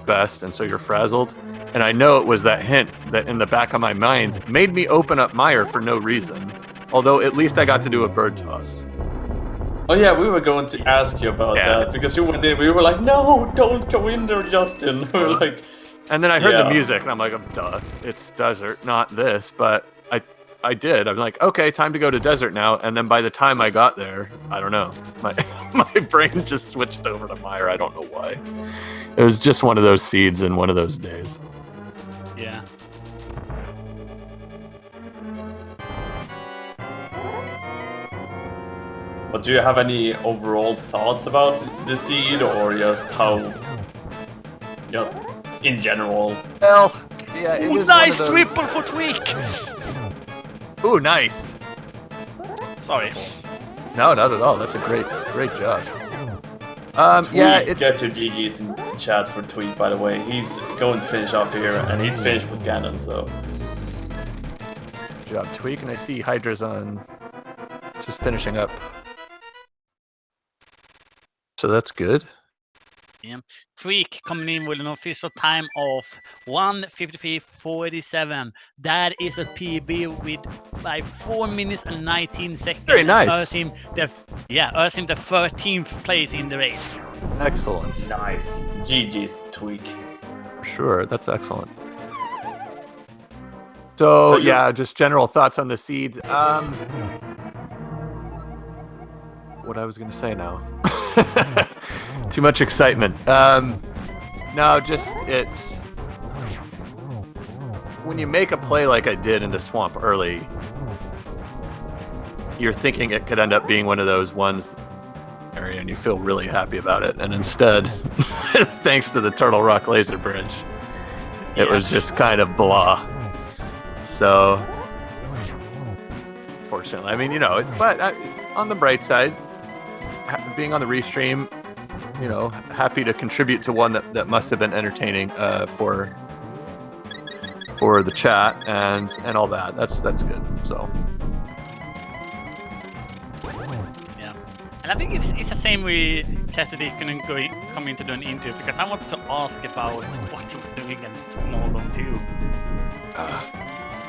best, and so you're frazzled. And I know it was that hint that in the back of my mind made me open up Meyer for no reason. Although at least I got to do a bird toss. Oh yeah, we were going to ask you about that because you went in. We were like, no, don't go in there, Justin. We were like, and then I heard the music, and I'm like, duh, it's desert, not this. But I did. I'm like, okay, time to go to desert now. And then by the time I got there, I don't know, my brain just switched over to Meyer. I don't know why. It was just one of those seeds in one of those days. Yeah. But do you have any overall thoughts about the seed, or just in general? Well, yeah, it is nice one of those... triple for Tweak! Ooh, nice. Sorry. No, not at all. That's a great job. Tweak, get your GGs in chat for Tweak, by the way. He's going to finish off here, and he's finished with Ganon, so... Good job, Tweak, and I see Hydra's on... just finishing up. So that's good. Yeah. Tweak coming in with an official time of 1:53.47. That is a PB with by 4 minutes and 19 seconds. Very nice. Earns him the 13th place in the race. Excellent. Nice. GG's, Tweak. Sure, that's excellent. So yeah, just general thoughts on the seed. What I was going to say now. Too much excitement. No, just it's when you make a play like I did into Swamp early, you're thinking it could end up being one of those ones area and you feel really happy about it, and instead, thanks to the Turtle Rock Laser Bridge, it was just kind of blah. So, fortunately, I mean, but on the bright side, being on the restream, you know, happy to contribute to one that must have been entertaining for the chat and all that. That's good. So yeah, and I think it's the same way Cassidy couldn't come into an interview because I wanted to ask about what he was doing against Molon 2.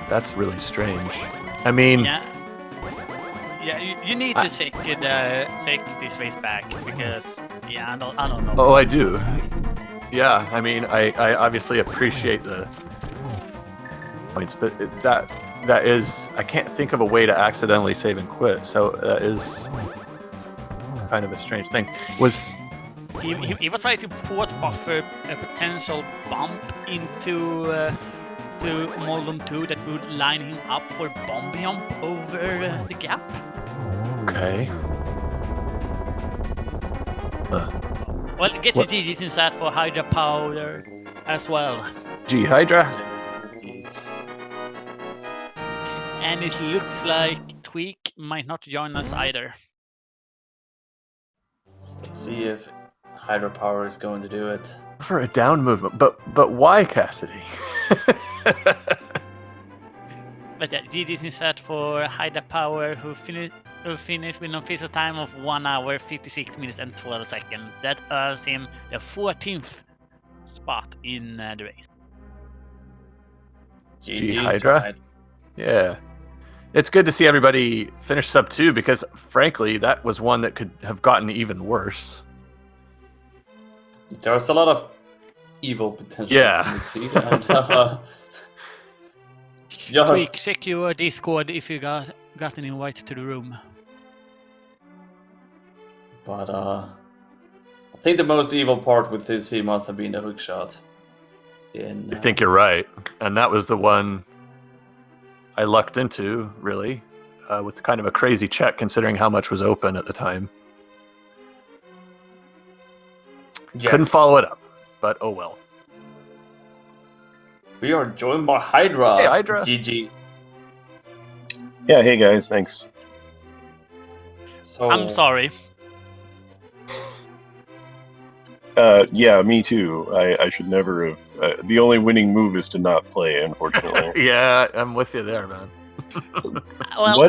that's really strange. I mean, yeah, you need to check this race back because I don't know. Oh, I do. Yeah, I mean, I obviously appreciate the points, but that is, I can't think of a way to accidentally save and quit. So that is kind of a strange thing. He was trying to pause buffer a potential bump into to Molon 2 that would line him up for bomb jump over the gap. Okay. Well, get your digits inside for Hydra Powder as well. Gee, Hydra. Jeez. And it looks like Tweak might not join us either. Let's see if hydropower is going to do it. For a down movement, but why, Cassidy? But yeah, GG's inside for Hydra Power, who finished with an official time of 1 hour, 56 minutes and 12 seconds. That earns him the 14th spot in the race. GG Hydra. Yeah. It's good to see everybody finish sub 2 because, frankly, that was one that could have gotten even worse. There's a lot of evil potential in the seed. And, Tweak, check your Discord if you got an invite to the room. But I think the most evil part with this seed must have been the hook shot. I think you're right. And that was the one I lucked into, really, with kind of a crazy check considering how much was open at the time. Yeah. Couldn't follow it up, but oh well. We are joined by Hydra. Hey, Hydra. GG. Yeah, hey guys, thanks. So I'm sorry. Yeah, me too. I should never have. The only winning move is to not play, unfortunately. Yeah, I'm with you there, man. Well,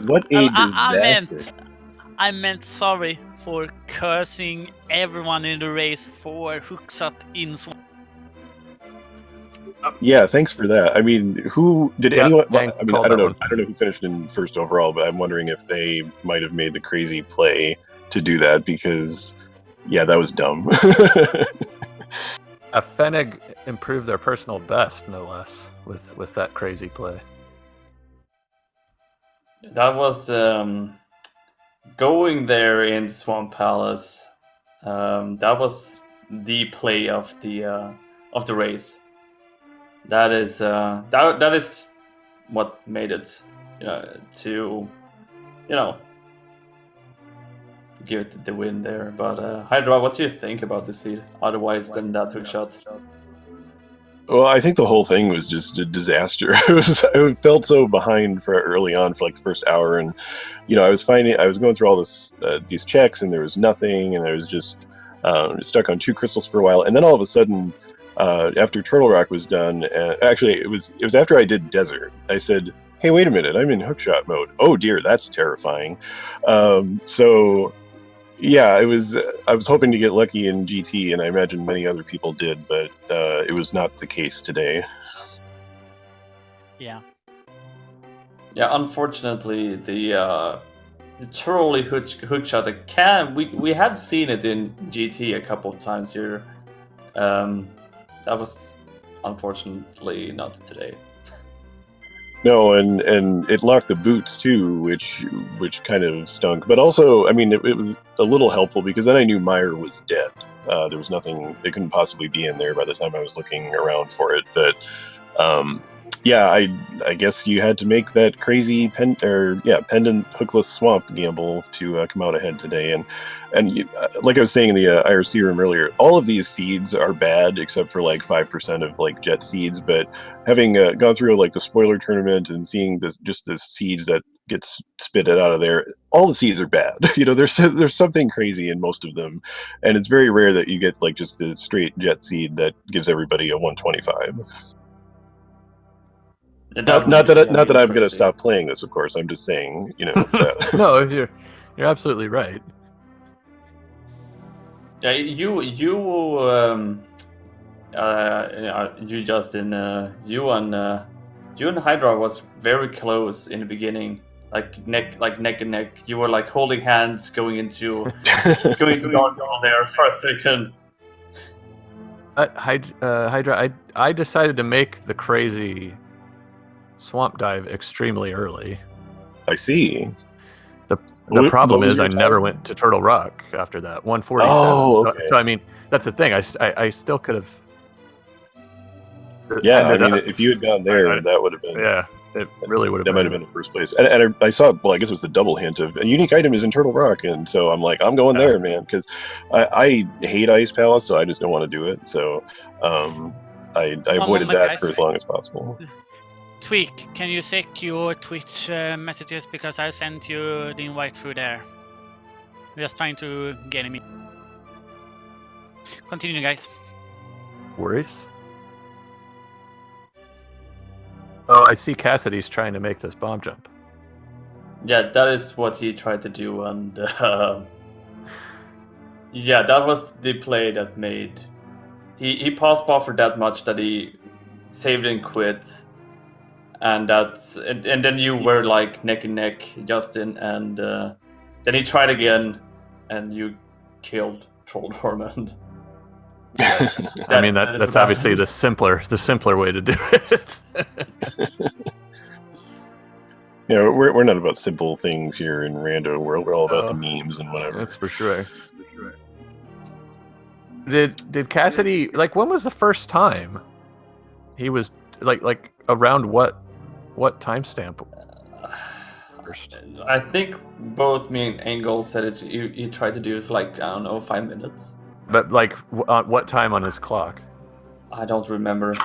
what a disaster. I meant sorry for cursing everyone in the race for hookshot in Swamp. Yeah, thanks for that. I mean, who did anyone? I mean, I don't know. I don't know who finished in first overall, but I'm wondering if they might have made the crazy play to do that because, yeah, that was dumb. A Fennec improved their personal best, no less, with that crazy play. That was going there in Swamp Palace. That was the play of the race. That is that is what made it, to give it the win there. But Hydra, what do you think about the seed? Otherwise than that hook shot. Well, I think the whole thing was just a disaster. I felt so behind for early on for like the first hour, and I was going through all these checks, and there was nothing, and I was just stuck on 2 crystals for a while, and then all of a sudden, after Turtle Rock was done, actually it was after I did Desert, I said, "Hey, wait a minute, I'm in hookshot mode. Oh dear, that's terrifying." So. Yeah, I was hoping to get lucky in GT, and I imagine many other people did, but it was not the case today. Yeah. Yeah, unfortunately, the trolley hookshot we have seen it in GT a couple of times here. That was unfortunately not today. No, and it locked the boots too, which kind of stunk. But also, I mean, it was a little helpful because then I knew Meyer was dead. There was nothing; they couldn't possibly be in there by the time I was looking around for it. But yeah, I guess you had to make that crazy pendant hookless swamp gamble to come out ahead today. And like I was saying in the IRC room earlier, all of these seeds are bad except for like 5% of like jet seeds. But having gone through like the spoiler tournament and seeing the seeds that gets spit out of there. All the seeds are bad. There's something crazy in most of them, and it's very rare that you get like just the straight jet seed that gives everybody a 125. Not that I'm going to stop playing this, of course. I'm just saying, that. No, you're absolutely right. Yeah, you Justin, you and Hydra was very close in the beginning, like neck and neck. You were like holding hands going into Gargoyle there for a second. Hydra, I decided to make the crazy swamp dive extremely early. I see. The problem is I never went to Turtle Rock after that. 147. Oh, okay. So I mean, that's the thing. I still could have. Yeah, I mean, if you had gone there, that would have been. Yeah, it really would have. That might have been the first place. And I saw. Well, I guess it was the double hint of a unique item is in Turtle Rock, and so I'm like, I'm going there, man, because I hate Ice Palace, so I just don't want to do it. So I avoided that for as long as possible. Tweak, can you check your Twitch messages because I sent you the invite through there. Just trying to get him in. Continue, guys. Worries? Oh, I see Cassidy's trying to make this bomb jump. Yeah, that is what he tried to do, and yeah, that was the play that made. He paused buffer that much that he saved and quit. And then you were like neck and neck, Justin, and then he tried again, and you killed Troll Dormant. I mean that's obviously the simpler way to do it. Yeah, we're not about simple things here in Rando World. We're all about the memes and whatever. That's for sure. Did Cassidy, like, when was the first time he was like around what timestamp? I think both me and Angle said it. You tried to do it for like, I don't know, 5 minutes. But like, what time on his clock? I don't remember.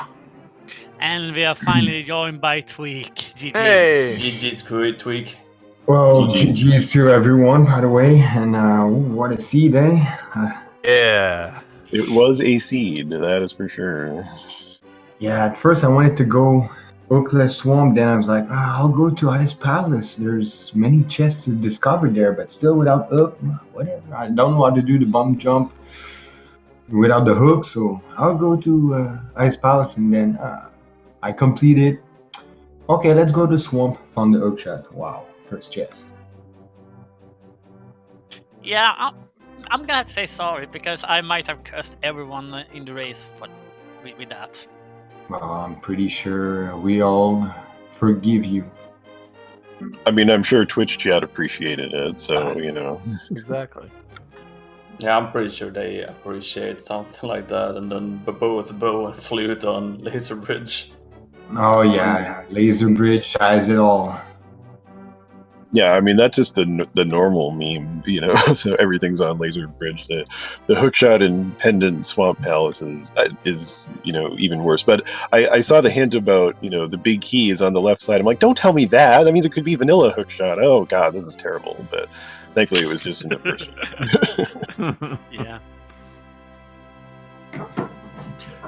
And we are finally joined by Tweak. GG. Hey! GG's Tweak. Well, GG's to everyone, by the way. And what a seed, eh? Yeah. It was a seed, that is for sure. Yeah, at first I wanted to go Oakless Swamp, then I was like, I'll go to Ice Palace. There's many chests to discover there, but still without hook, whatever. I don't know how to do the bomb jump without the hook, so I'll go to Ice Palace, and then I completed. Okay, let's go to Swamp, found the hook shot. Wow, first chest. Yeah, I'm gonna have to say sorry because I might have cursed everyone in the race with that. Well, I'm pretty sure we all forgive you. I mean, I'm sure Twitch chat appreciated it, so, Exactly. Yeah, I'm pretty sure they appreciate something like that. And then both bow and flute on Laser Bridge. Oh, yeah. Laser Bridge has it all. Yeah, I mean, that's just the normal meme, so everything's on Laser Bridge. The hookshot in Pendant Swamp Palace is even worse. But I saw the hint about, the big key is on the left side. I'm like, don't tell me that. That means it could be vanilla hookshot. Oh, God, this is terrible. But thankfully it was just in the first one. Yeah.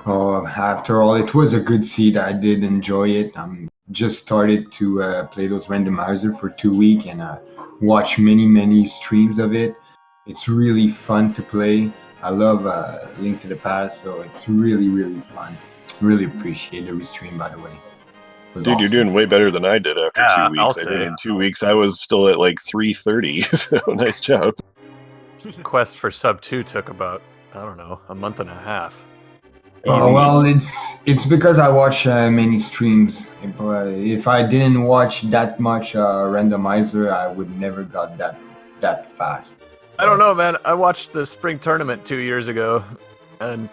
Oh, after all, it was a good seed. I did enjoy it. Just started to play those randomizer for 2 weeks, and watch many streams of it. It's really fun to play. I love Link to the Past, so it's really fun. Really appreciate the restream, by the way. Dude, awesome. You're doing way better than I did after 2 weeks. I think in 2 weeks I was still at like 330, so nice job. Quest for sub 2 took about, I don't know, a month and a half. Oh, well, it's because I watch many streams. If I didn't watch that much randomizer, I would never got that fast. I don't know, man. I watched the spring tournament 2 years ago, and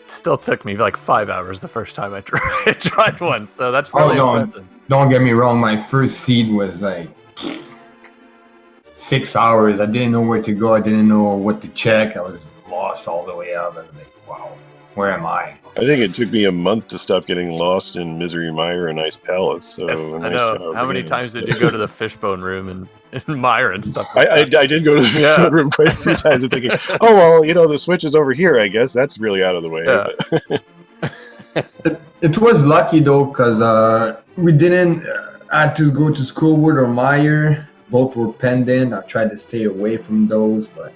it still took me like 5 hours the first time I tried one. So that's really impressive. Don't get me wrong. My first seed was like 6 hours. I didn't know where to go. I didn't know what to check. I was lost all the way up. I was like, wow. Where am I? I think it took me a month to stop getting lost in Misery Mire and Ice Palace. So Yes, I nice know. job How many again. times did you go to the fishbone room and Mire and stuff? I did go to the Yeah. front room quite a few times and thinking, oh well, the switch is over here. I guess that's really out of the way. Yeah. But It was lucky though, because we didn't had to go to Schoolwood or Meyer. Both were pendant. I tried to stay away from those, but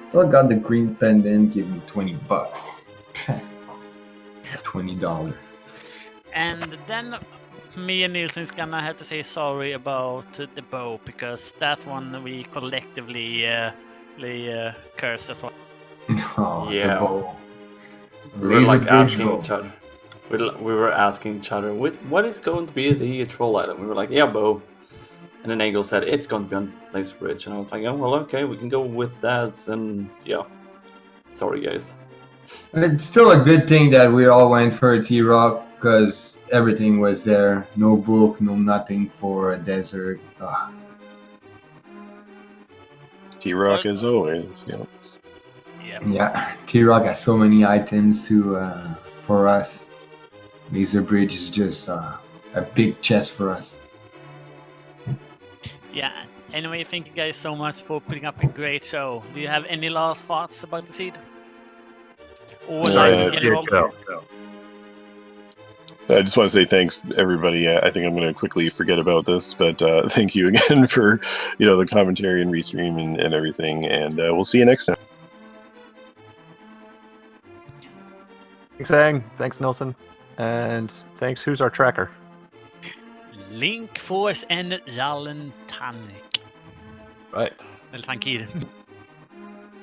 still got the green pendant. Give me $20. $20. And then me and Nielsen is gonna have to say sorry about the bow, because that one we collectively cursed as well. Oh, Yeah. the bow. We were Laser like bridge asking bow. each other. We were asking each other, what is going to be the troll item? We were like, yeah, bow. And then Angle said, it's going to be on Laser Bridge. And I was like, oh, well, okay, we can go with that. And yeah. Sorry, guys. But it's still a good thing that we all went for a T-Rock, because everything was there. No book, no nothing for a desert. T-Rock as always. Yeah. Yeah, T-Rock has so many items for us. Laser Bridge is just a big chest for us. Yeah. Anyway, thank you guys so much for putting up a great show. Do you have any last thoughts about the seed? Or Yeah, in general? Go. I just want to say thanks, everybody. I think I'm going to quickly forget about this, but thank you again for the commentary and restream and everything. And we'll see you next time. Thanks, Ang. Thanks, Nelson. And thanks, who's our tracker? Link Force and Jalen Tanik. Right. Well, thank you.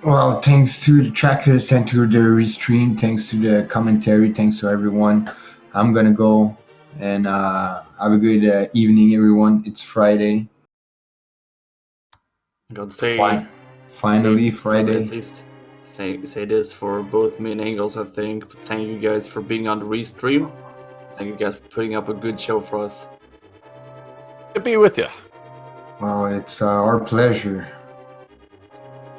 Well, thanks to the trackers, thanks to the restream, thanks to the commentary, thanks to everyone. I'm gonna go and have a good evening, everyone. It's Friday. I'm going to say... Finally, say Friday. At least say this for both me and Angles, I think. Thank you guys for being on the restream. Thank you guys for putting up a good show for us. Good to be with you. Well, it's our pleasure.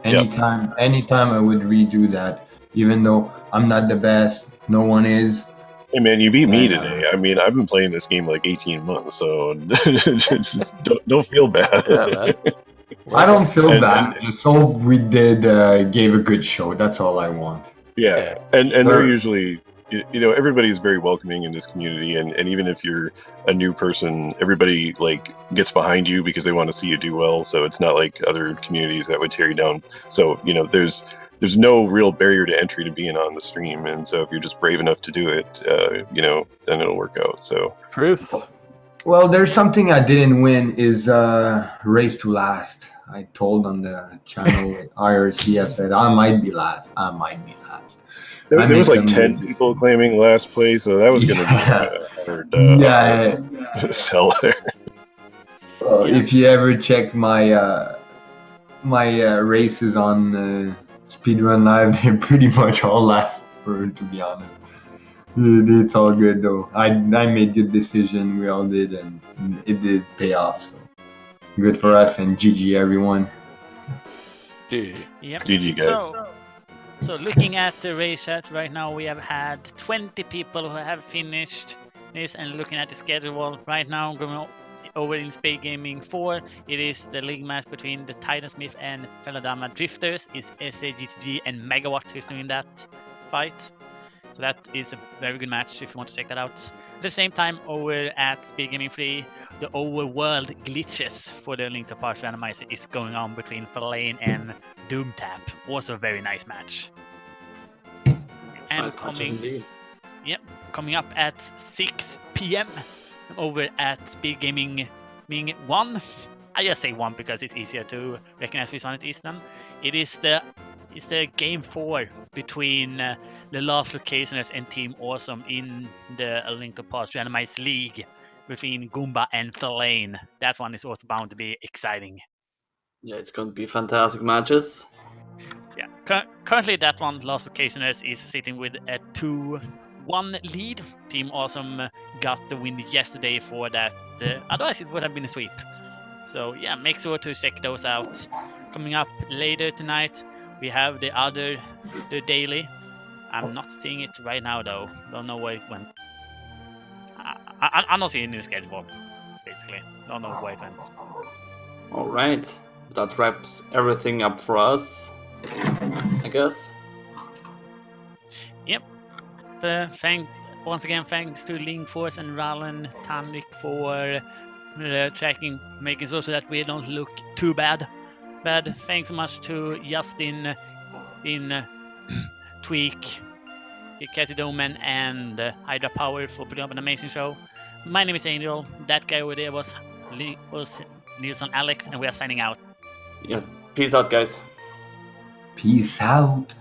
Anytime I would redo that, even though I'm not the best, no one is. Hey man, you beat me And, today. I mean, I've been playing this game like 18 months, so just don't feel bad. Yeah, man. I don't feel And- bad. Just all we did gave a good show. That's all I want. Yeah, and they're usually, everybody's very welcoming in this community, and even if you're a new person, everybody like gets behind you because they want to see you do well. So it's not like other communities that would tear you down. So there's no real barrier to entry to being on the stream, and so if you're just brave enough to do it, then it'll work out. So Truth. Well, there's something I didn't win is race to last. I told on the channel IRC, I said I might be last. there was like make them 10 lose. people claiming last place, so that was going to Yeah. be a hard Yeah. sell there. Well, if you ever check my races on Speedrun Live, they're pretty much all last, to be honest. It's all good though. I made good decision. We all did, and it did pay off. So good for us, and GG everyone. Gee. Yep. GG guys. So looking at the race chat right now, we have had 20 people who have finished this, and looking at the schedule right now, going over in Spade Gaming 4, it is the league match between the Titansmith and Felladama Drifters. It's SAGTG and Megawatt who's doing that fight. So that is a very good match if you want to check that out. At the same time, over at Speed Gaming 3, the overworld glitches for the Link to Past Randomizer is going on between Verlaine and Doomtap. Also a very nice match. And Nice matches indeed. coming up at 6 p.m. over at Speed Gaming 1. I just say 1 because it's easier to recognize which one it is then. It's the game 4 between the Last Locationers and Team Awesome in the Link to Past Randomized League between Goomba and Verlaine. That one is also bound to be exciting. Yeah, it's going to be fantastic matches. Yeah, currently that one, Last Locationers, is sitting with a 2-1 lead. Team Awesome got the win yesterday for that. Otherwise, it would have been a sweep. So yeah, make sure to check those out. Coming up later tonight, we have the daily. I'm not seeing it right now, though. Don't know where it went. I'm not seeing the schedule, basically. Don't know where it went. All right, that wraps everything up for us, I guess. Yep. Once again, thanks to Linkforce and Rallen Tanlik for tracking, making so that we don't look too bad. But thanks so much to Justin in Tweak, Catty Doman, and Hydra Power for putting up an amazing show. My name is Angel. That guy over there was Nilsson Alex, and we are signing out. Yeah, peace out, guys. Peace out.